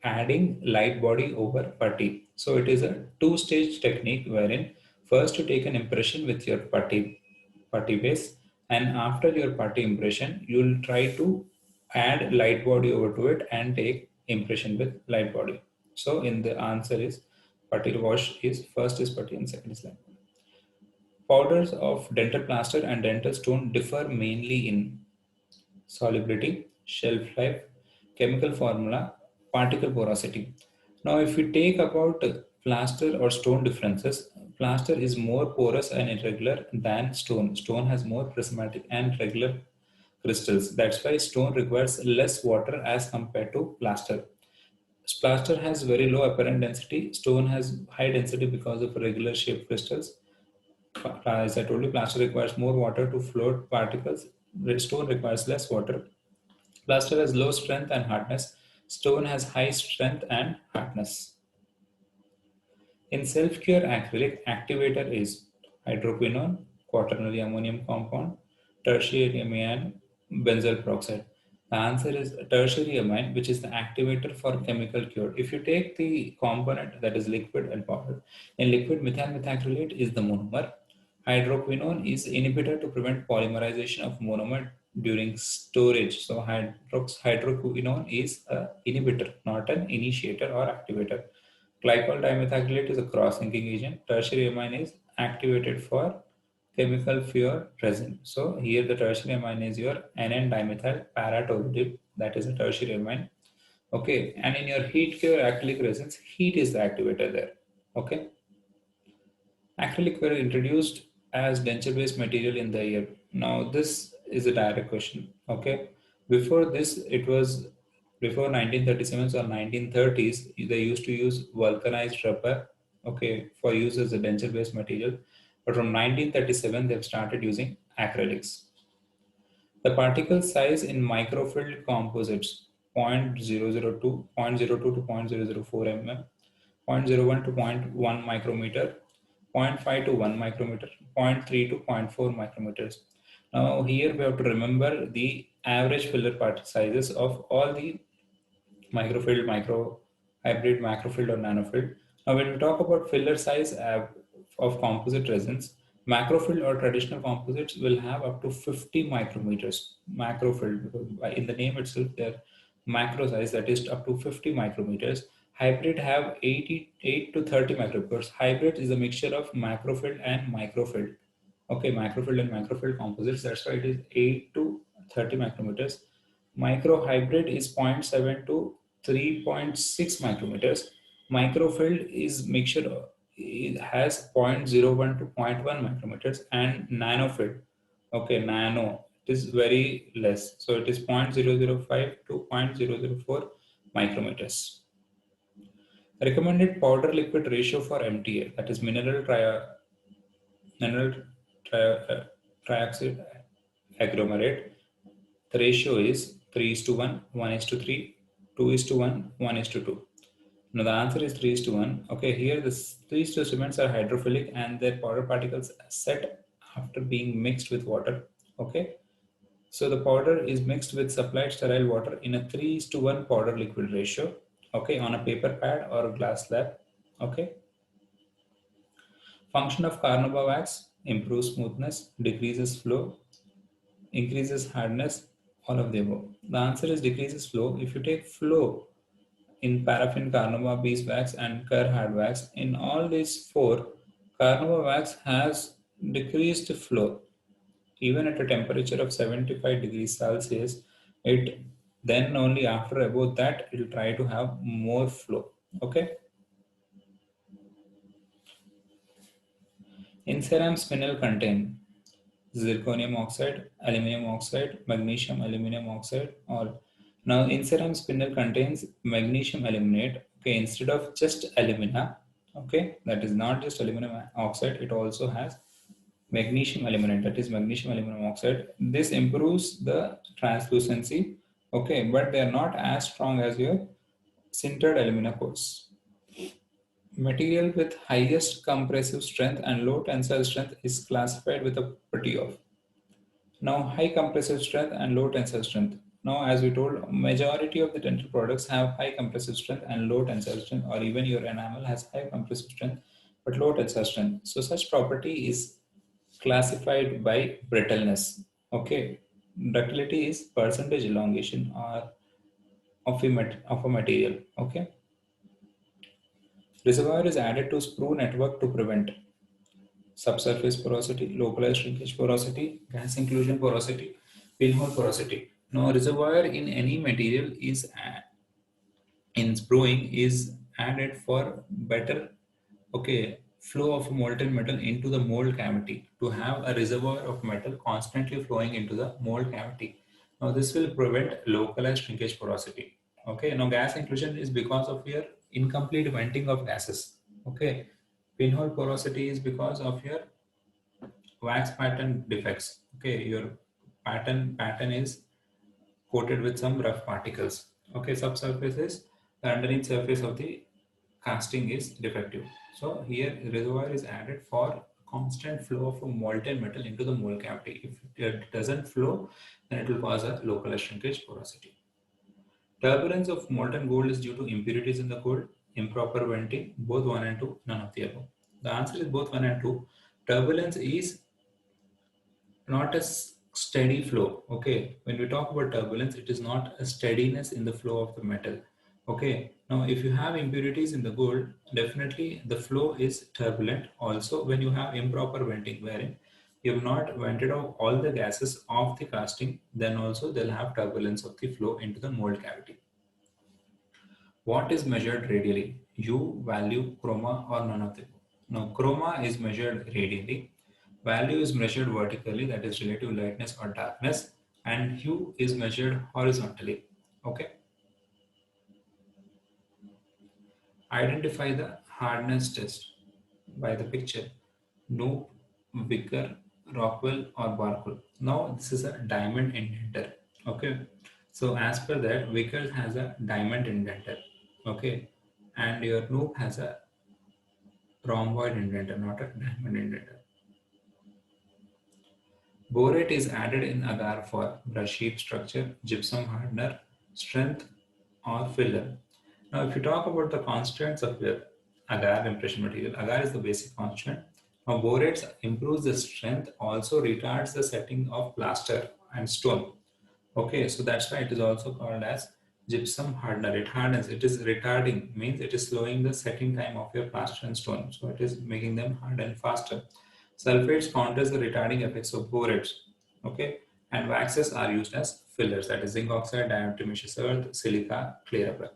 adding light body over putty. So it is a two-stage technique wherein first you take an impression with your putty base, and after your putty impression, you'll try to add light body over to it and take impression with light body. So in the answer is putty wash is first is putty and second is light. Powders of dental plaster and dental stone differ mainly in solubility, shelf life, chemical formula, particle porosity. Now, if we take about plaster or stone differences, plaster is more porous and irregular than stone. Stone has more prismatic and regular crystals. That's why stone requires less water as compared to plaster. Plaster has very low apparent density. Stone has high density because of regular shaped crystals. As I told you, plaster requires more water to float particles. Stone requires less water. Plaster has low strength and hardness. Stone has high strength and hardness. In self-cure acrylic, activator is hydroquinone, quaternary ammonium compound, tertiary amine, benzoyl peroxide. The answer is tertiary amine, which is the activator for chemical cure. If you take the component that is liquid and powder, in liquid methyl methacrylate is the monomer. Hydroquinone is inhibitor to prevent polymerization of monomer during storage. So hydroquinone is a inhibitor, not an initiator or activator. Glycol dimethacrylate is a cross-linking agent. Tertiary amine is activated for chemical pure resin. So here the tertiary amine is your NN-dimethyl paratoluidine. That is a tertiary amine. Okay, and in your heat cure acrylic resins, heat is the activator there. Okay. Acrylic were introduced as denture-based material in the year. Now, this is a direct question. Okay, before this, it was before 1937 or 1930s. They used to use vulcanized rubber. Okay, for use as a denture-based material, but from 1937 they've started using acrylics. The particle size in microfilled composites 0.002, zero point zero 0.02 to 0.004 mm, zero point 0.01 to zero point 0.1 micrometer, zero point 0.5 to 1 micrometer, zero point 0.3 to zero point 0.4 micrometers. Now here we have to remember the average filler particle sizes of all the microfilled, micro hybrid, macrofilled or nanofilled. Now when we talk about filler size of composite resins, macrofilled or traditional composites will have up to 50 micrometers. Macrofilled, because in the name itself they're macro size, that is up to 50 micrometers. Hybrid have 88 to 30 micrometers. Hybrid is a mixture of macrofilled and microfilled. Okay, macrofilled and macrofilled composites. That's why it is 8 to 30 micrometers. Microhybrid is 0.7 to 3.6 micrometers. Microfilled is mixture, it has 0.01 to zero point 0.1 micrometers, and nanofilled. Okay, nano, it is very less. So it is 0.005 to 0.004 micrometers. Recommended powder liquid ratio for MTA, that is mineral trioxide agglomerate. The ratio is 3 is to 1, 1 is to 3, 2 is to 1, 1 is to 2. Now the answer is 3 is to 1. Okay, here these two cements are hydrophilic and their powder particles set after being mixed with water. Okay, so the powder is mixed with supplied sterile water in a 3 is to 1 powder liquid ratio. Okay, on a paper pad or a glass slab. Okay. Function of Carnauba wax: improves smoothness, decreases flow, increases hardness, all of the above. The answer is decreases flow. If you take flow in paraffin, Carnauba beeswax, and Kerr hard wax, in all these four, Carnauba wax has decreased flow. Even at a temperature of 75 degrees Celsius, it then only after about that it will try to have more flow. Okay. In-ceram spinel contain zirconium oxide, aluminum oxide, magnesium aluminum oxide, or now in-ceram spinel contains magnesium aluminate. Okay, instead of just alumina. Okay, that is not just aluminum oxide, it also has magnesium aluminate, that is magnesium aluminum oxide. This improves the translucency. Okay, but they are not as strong as your sintered alumina cores. Material with highest compressive strength and low tensile strength is classified with a property of. Now, high compressive strength and low tensile strength. Now, as we told, majority of the dental products have high compressive strength and low tensile strength, or even your enamel has high compressive strength but low tensile strength. So, such property is classified by brittleness. Okay, ductility is percentage elongation or of a material. Okay, reservoir is added to sprue network to prevent subsurface porosity, localized shrinkage porosity, gas inclusion porosity, pinhole porosity. Now, reservoir in any material is in sprueing is added for better flow of molten metal into the mold cavity to have a reservoir of metal constantly flowing into the mold cavity. Now, this will prevent localized shrinkage porosity. Okay, now gas inclusion is because of your incomplete venting of gases. Okay, pinhole porosity is because of your wax pattern defects. Okay, your pattern is coated with some rough particles. Okay, subsurface is the underneath surface of the casting is defective. So here reservoir is added for constant flow of a molten metal into the mold cavity. If it doesn't flow, then it will cause a localized shrinkage porosity. Turbulence of molten gold is due to impurities in the gold, improper venting, both 1 and 2, none of the above. The answer is both 1 and 2. Turbulence is not a steady flow. Okay, when we talk about turbulence, it is not a steadiness in the flow of the metal. Okay, now if you have impurities in the gold, definitely the flow is turbulent. Also, when you have improper venting, wherein you have not vented out all the gases of the casting, then also they'll have turbulence of the flow into the mold cavity. What is measured radially? U, value, chroma, or none of them? Now, chroma is measured radially. Value is measured vertically, that is relative lightness or darkness, and hue is measured horizontally. Okay. Identify the hardness test by the picture. Knoop, Vickers, Rockwell, or Barkul. Now, this is a diamond indenter. Okay. So, as per that, Vickers has a diamond indenter. Okay. And your Knoop has a rhomboid indenter, not a diamond indenter. Borate is added in agar for brush heap structure, gypsum hardener, strength, or filler. Now, if you talk about the constants of your agar impression material, agar is the basic constant. Now, borates improves the strength, also retards the setting of plaster and stone. Okay, so that's why it is also called as gypsum hardener. It hardens, it is retarding, means it is slowing the setting time of your plaster and stone. So it is making them harden faster. Sulfates counters the retarding effects of borates. Okay, and waxes are used as fillers, that is zinc oxide, diatomaceous earth, silica, clay rubber.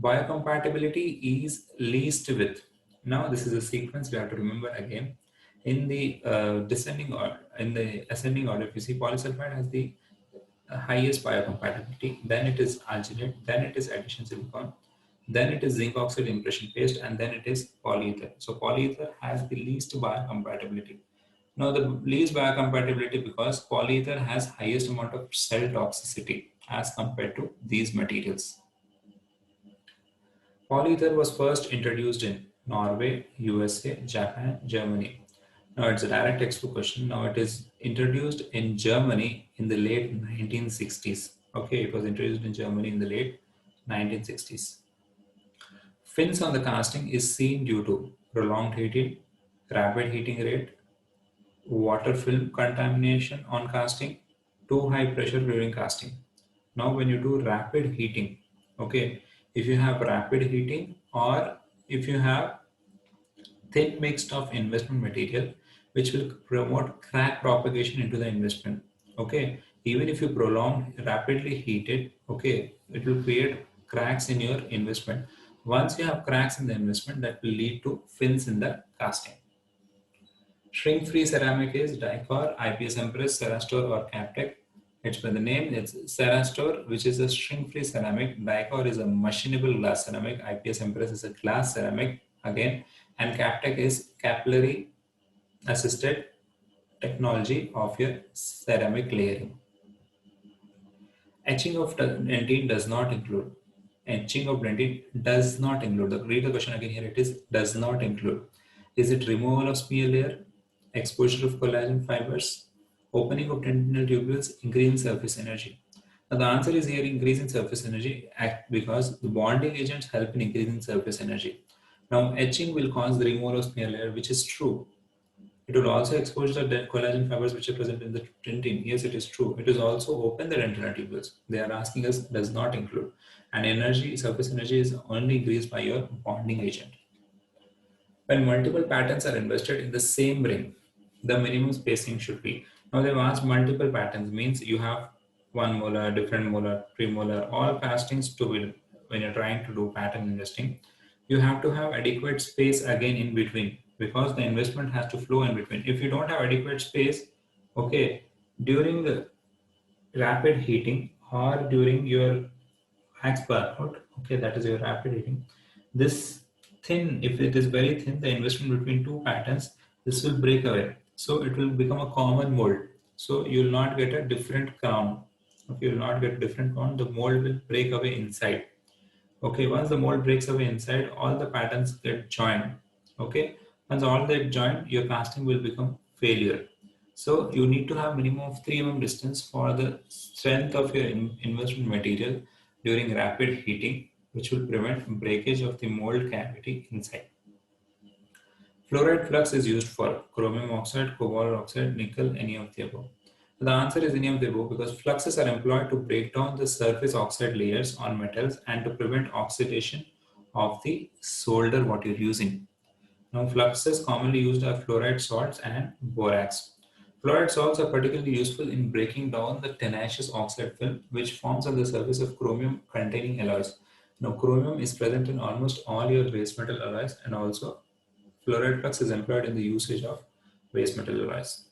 Biocompatibility is least with. Now this is a sequence we have to remember again. In the descending or in the ascending order, if you see polysulfide has the highest biocompatibility, then it is alginate, then it is addition silicon, then it is zinc oxide impression paste, and then it is polyether. So polyether has the least biocompatibility. Now the least biocompatibility because polyether has highest amount of cell toxicity as compared to these materials. Polyether was first introduced in Norway, USA, Japan, Germany. Now it's a direct textbook question. Now it is introduced in Germany in the late 1960s. Okay, it was introduced in Germany in the late 1960s. Fins on the casting is seen due to prolonged heating, rapid heating rate, water film contamination on casting, too high pressure during casting. Now when you do rapid heating, okay, if you have rapid heating or if you have thin mixed of investment material which will promote crack propagation into the investment. Okay, even if you prolong rapidly heat it, okay, it will create cracks in your investment. Once you have cracks in the investment, that will lead to fins in the casting. Shrink free ceramic is Dicor, IPS Empress, Cerastor, or Captec. It's by the name, it's Cerastor, which is a shrink free ceramic. Dicor is a machinable glass ceramic. IPS Empress is a glass ceramic again, and Captec is capillary assisted technology of your ceramic layering. Etching of dentine does not include etching of dentin does not include. Read the question again here. It is does not include. Is it removal of smear layer, exposure of collagen fibers, opening of dentinal tubules, increase in surface energy? Now the answer is here increase in surface energy because the bonding agents help in increasing surface energy. Now etching will cause the removal of smear layer, which is true. It will also expose the collagen fibers which are present in the dentin. Yes, it is true. It is also open the dentinal tubules. They are asking us does not include. And energy, surface energy is only increased by your bonding agent. When multiple patterns are invested in the same ring, the minimum spacing should be. Now they've asked multiple patterns means you have one molar, different molar, premolar, all castings to will when you're trying to do pattern investing. You have to have adequate space again in between because the investment has to flow in between. If you don't have adequate space, okay, during the rapid heating or during your wax burnout, okay, that is your rapid heating. This thin, if it is very thin, the investment between two patterns, this will break away. So it will become a common mold. So you will not get a different crown. If you will not get a different crown, the mold will break away inside. Okay, once the mold breaks away inside, all the patterns get joined. Okay, once all that joined, your casting will become failure. So you need to have minimum of 3 mm distance for the strength of your investment material during rapid heating, which will prevent breakage of the mold cavity inside. Fluoride flux is used for chromium oxide, cobalt oxide, nickel, any of the above. The answer is any of the above because fluxes are employed to break down the surface oxide layers on metals and to prevent oxidation of the solder what you're using. Now fluxes commonly used are fluoride salts and borax. Fluoride salts are particularly useful in breaking down the tenacious oxide film which forms on the surface of chromium containing alloys. Now chromium is present in almost all your base metal alloys and also fluoride flux is employed in the usage of base metal alloys.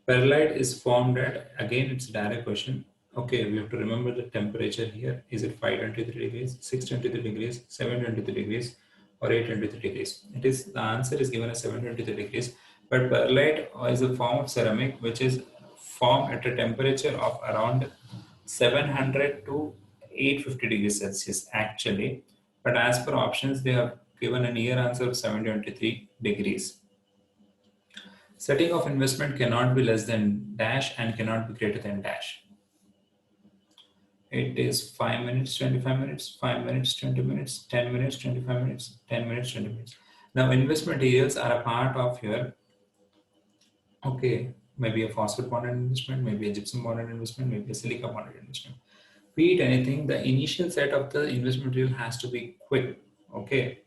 Pearlite is formed at, again it's a direct question. Okay, we have to remember the temperature here. Is it 523 degrees, 623 degrees, 723 degrees, or 823 degrees? It is the answer is given as 723 degrees. But pearlite is a form of ceramic which is formed at a temperature of around 700 to 850 degrees Celsius actually. But as per options, they have given a near answer of 723 degrees. Setting of investment cannot be less than dash and cannot be greater than dash. It is 5 minutes, 25 minutes, 5 minutes, 20 minutes, 10 minutes, 25 minutes, 10 minutes, 20 minutes. Now, investment materials are a part of your, okay, maybe a phosphate bonded investment, maybe a gypsum bonded investment, maybe a silica bonded investment. Be it anything, the initial set of the investment material has to be quick, okay,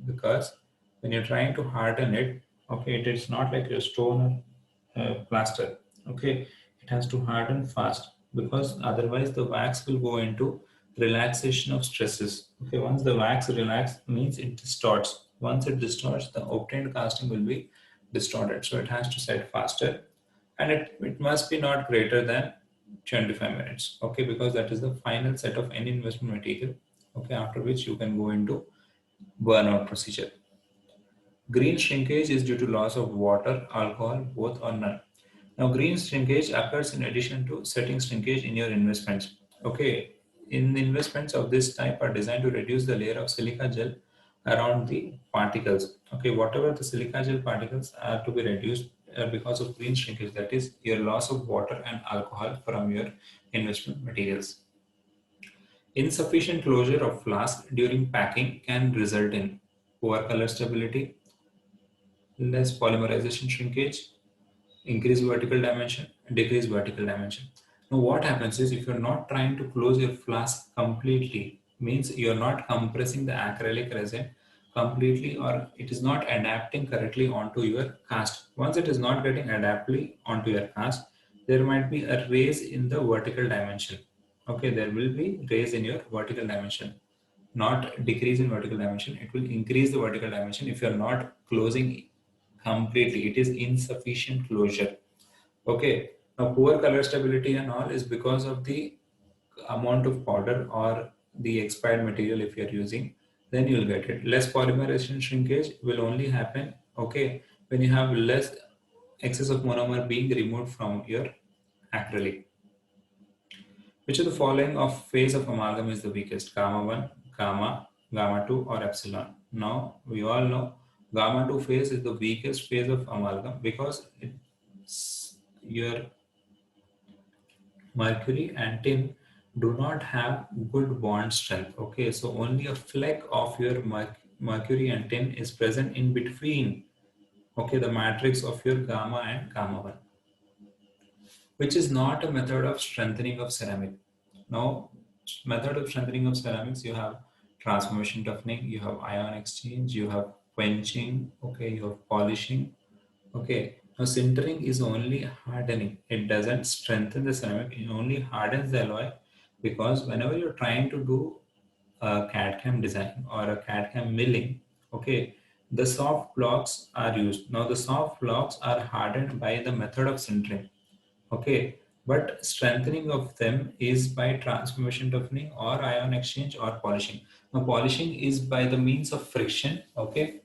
because when you're trying to harden it, okay, it is not like a stone or plaster, okay, it has to harden fast because otherwise the wax will go into relaxation of stresses. Okay, once the wax relax means it distorts. Once it distorts, the obtained casting will be distorted, so it has to set faster and it must be not greater than 25 minutes, okay, because that is the final set of any investment material, okay, after which you can go into burnout procedure. Green shrinkage is due to loss of water, alcohol, both or none. Now, green shrinkage occurs in addition to setting shrinkage in your investments. Okay, in investments of this type are designed to reduce the layer of silica gel around the particles. Okay, whatever the silica gel particles are to be reduced because of green shrinkage, that is your loss of water and alcohol from your investment materials. Insufficient closure of flask during packing can result in poor color stability, less polymerization shrinkage, increase vertical dimension, decrease vertical dimension. Now what happens is if you're not trying to close your flask completely, means you're not compressing the acrylic resin completely or it is not adapting correctly onto your cast. Once it is not getting adaptly onto your cast, there might be a raise in the vertical dimension. Okay, there will be raise in your vertical dimension, not decrease in vertical dimension. It will increase the vertical dimension if you're not closing completely. It is insufficient closure. Okay. Now, poor color stability and all is because of the amount of powder or the expired material if you're using, then you'll get it. Less polymerization shrinkage will only happen, okay, when you have less excess of monomer being removed from your acrylic. Which of the following of phase of amalgam is the weakest? Gamma 1, gamma 2 or epsilon? Now we all know gamma 2 phase is the weakest phase of amalgam because your mercury and tin do not have good bond strength. Okay, so only a fleck of your mercury and tin is present in between, okay, the matrix of your gamma and gamma 1, which is not a method of strengthening of ceramic. Now, method of strengthening of ceramics, you have transformation toughening, you have ion exchange, you have quenching, okay, you have polishing, okay. Now, sintering is only hardening. It doesn't strengthen the ceramic, it only hardens the alloy, because whenever you're trying to do a CAD-CAM design or a CAD-CAM milling, okay, the soft blocks are used. Now, the soft blocks are hardened by the method of sintering, okay, but strengthening of them is by transformation toughening or ion exchange or polishing. Now, polishing is by the means of friction, okay,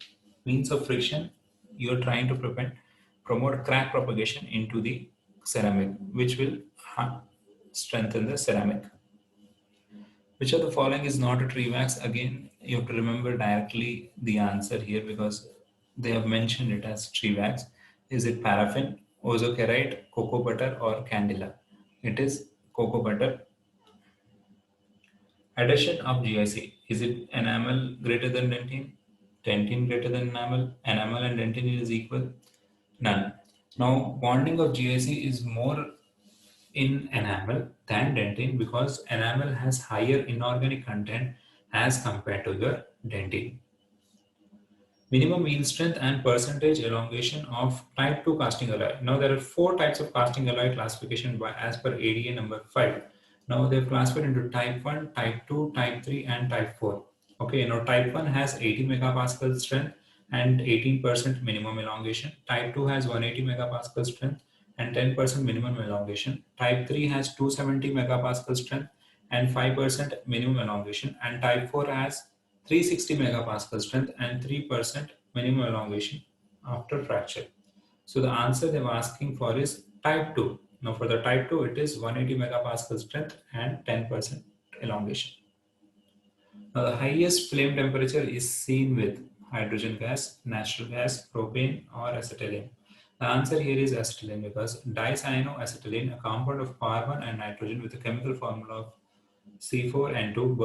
means of friction. You're trying to promote crack propagation into the ceramic, which will strengthen the ceramic. Which of the following is not a tree wax? Again, you have to remember directly the answer here because they have mentioned it as tree wax. Is it paraffin, ozokerite, cocoa butter, or candela? It is cocoa butter. Addition of GIC. Is it enamel greater than dentine? Dentine greater than enamel? Enamel and dentine is equal? None. Now, bonding of GIC is more in enamel than dentine because enamel has higher inorganic content as compared to your dentine. Minimum yield strength and percentage elongation of type 2 casting alloy. Now there are four types of casting alloy classification as per ADA number 5. Now they've classified into type 1, type 2, type 3 and type 4. Okay, now type 1 has 80 megapascal strength and 18% minimum elongation. Type 2 has 180 megapascal strength and 10% minimum elongation. Type 3 has 270 megapascal strength and 5% minimum elongation. And type 4 has 360 megapascal strength and 3% minimum elongation after fracture. So the answer they were asking for is type 2. Now for the type 2, it is 180 megapascal strength and 10% elongation. Now the highest flame temperature is seen with hydrogen gas, natural gas, propane or acetylene. The answer here is acetylene because dicyanoacetylene, a compound of carbon and nitrogen with a chemical formula of C4N2,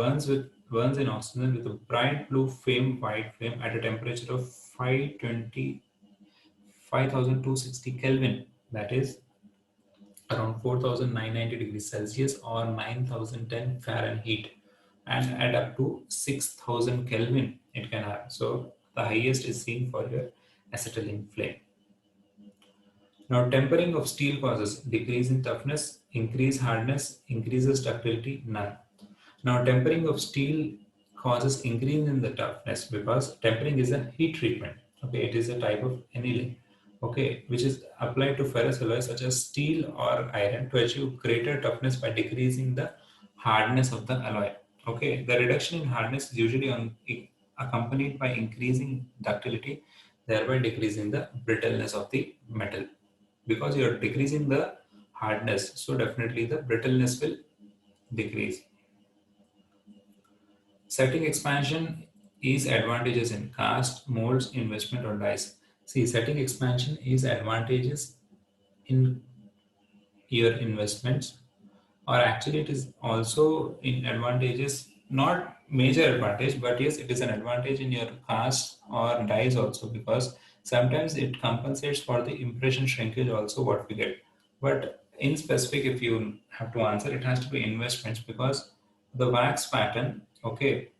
burns in oxygen with a bright blue white flame at a temperature of 5260 Kelvin, that is around 4990 degrees Celsius or 9010 Fahrenheit, and at up to 6000 Kelvin it can have. So the highest is seen for your acetylene flame. Now, tempering of steel causes decrease in toughness, increase hardness, increases ductility, none. Now, tempering of steel causes increase in the toughness because tempering is a heat treatment. Okay, it is a type of annealing. Okay, which is applied to ferrous alloys such as steel or iron to achieve greater toughness by decreasing the hardness of the alloy. Okay, the reduction in hardness is usually accompanied by increasing ductility, thereby decreasing the brittleness of the metal. Because you are decreasing the hardness, so definitely the brittleness will decrease. Setting expansion is advantageous in cast, molds, investment or dies. See, setting expansion is advantageous in your investments, or actually it is also in advantageous, not major advantage, but yes, it is an advantage in your cast or dies also because sometimes it compensates for the impression shrinkage also what we get. But in specific, if you have to answer, it has to be investments because the wax pattern, okay,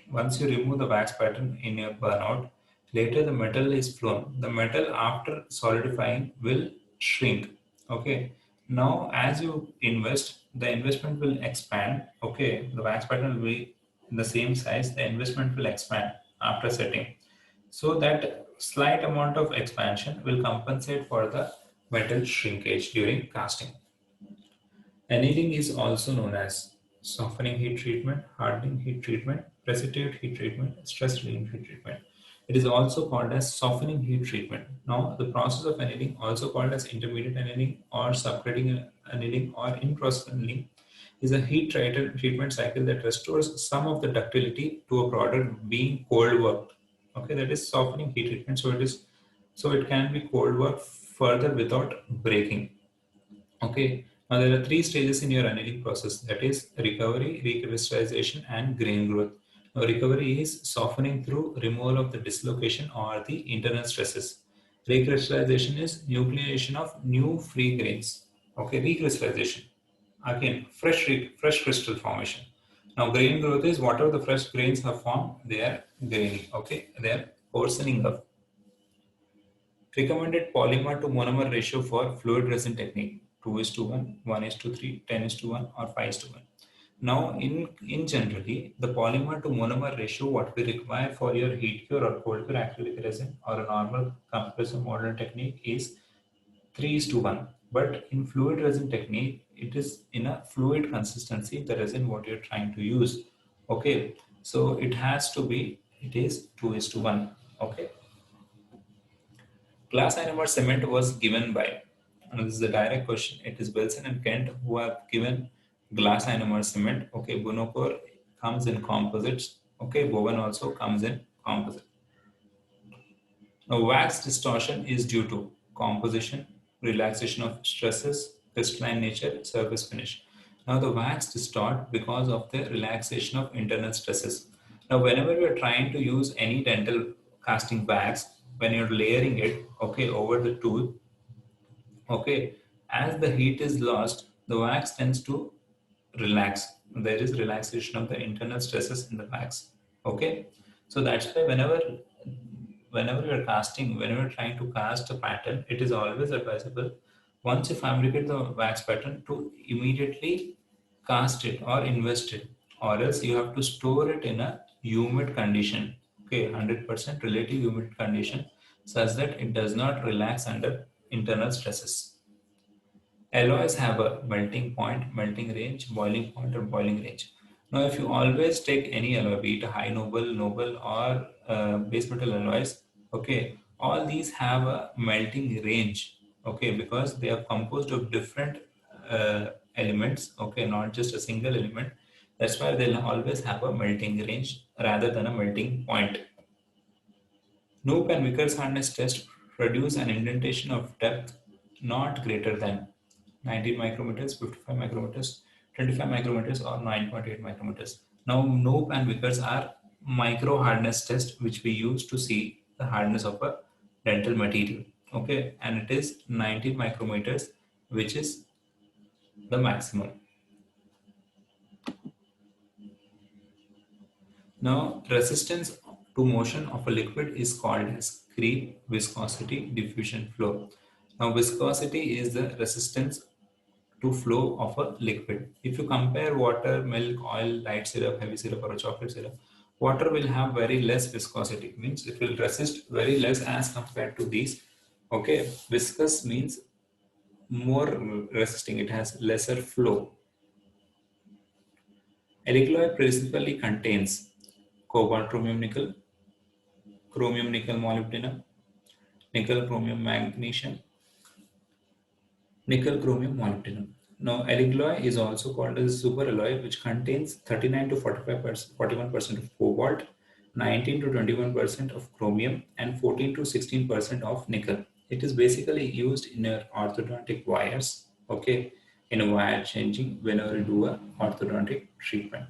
once you remove the wax pattern in your burnout, later the metal is flown. The metal after solidifying will shrink. Okay. Now, as you invest, the investment will expand. Okay. The wax pattern will be in the same size. The investment will expand after setting. So that slight amount of expansion will compensate for the metal shrinkage during casting. Annealing is also known as softening heat treatment, hardening heat treatment, precipitate heat treatment, stress relief heat treatment. It is also called as softening heat treatment. Now, the process of annealing, also called as intermediate annealing or subgrading annealing or in-process annealing, is a treatment cycle that restores some of the ductility to a product being cold worked. Okay, that is softening heat treatment. So it can be cold worked further without breaking. Okay, now there are three stages in your annealing process, that is recovery, recrystallization, and grain growth. Now, recovery is softening through removal of the dislocation or the internal stresses. Recrystallization is nucleation of new free grains. Okay, recrystallization. Again, fresh crystal formation. Now, grain growth is whatever the fresh grains have formed, they are graining. Okay, they are coarsening up. Recommended polymer to monomer ratio for fluid resin technique 2 is to 1, 1 is to 3, 10 is to 1, or 5 is to 1. Now, in generally, the polymer to monomer ratio, what we require for your heat cure or cold cure acrylic resin or a normal compressor modern technique is 3 is to 1. But in fluid resin technique, it is in a fluid consistency, the resin what you're trying to use. Okay, so it has to be, it is 2 is to 1. Okay. Glass ionomer cement was given by, and this is a direct question. It is Wilson and Kent who have given glass ionomer cement. Okay, Bunocore comes in composites. Okay, Bowen also comes in composite. Now, wax distortion is due to composition, relaxation of stresses, crystalline nature, surface finish. Now, the wax distort because of the relaxation of internal stresses. Now, whenever we are trying to use any dental casting wax, when you're layering it, okay, over the tooth, okay, as the heat is lost, the wax tends to relax. There is relaxation of the internal stresses in the wax. Okay, so that's why whenever you're casting, whenever you're trying to cast a pattern, it is always advisable once you fabricate the wax pattern to immediately cast it or invest it, or else you have to store it in a humid condition. Okay, 100% relative humid condition such that it does not relax under internal stresses. Alloys have a melting point, melting range, boiling point, or boiling range. Now, if you always take any alloy, be it a high noble, or base metal alloys, okay, all these have a melting range, okay, because they are composed of different elements, okay, not just a single element. That's why they'll always have a melting range rather than a melting point. Knoop and Vickers hardness test produce an indentation of depth not greater than 19 micrometers, 55 micrometers, 25 micrometers, or 9.8 micrometers. Now, Knoop and Vickers are micro hardness test which we use to see the hardness of a dental material. Okay, and it is 19 micrometers, which is the maximum. Now, resistance to motion of a liquid is called as creep, viscosity, diffusion, flow. Now, viscosity is the resistance to flow of a liquid. If you compare water, milk, oil, light syrup, heavy syrup, or a chocolate syrup, water will have very less viscosity, means it will resist very less as compared to these. Okay, viscous means more resisting, it has lesser flow. Alloy principally contains cobalt, chromium, nickel, chromium, nickel, molybdenum, nickel, chromium, magnesium, nickel, chromium, molybdenum. Now, alloy is also called as superalloy, which contains 39 to 41% of cobalt, 19 to 21% of chromium, and 14 to 16% of nickel. It is basically used in your orthodontic wires, okay, in a wire changing whenever you do a orthodontic treatment.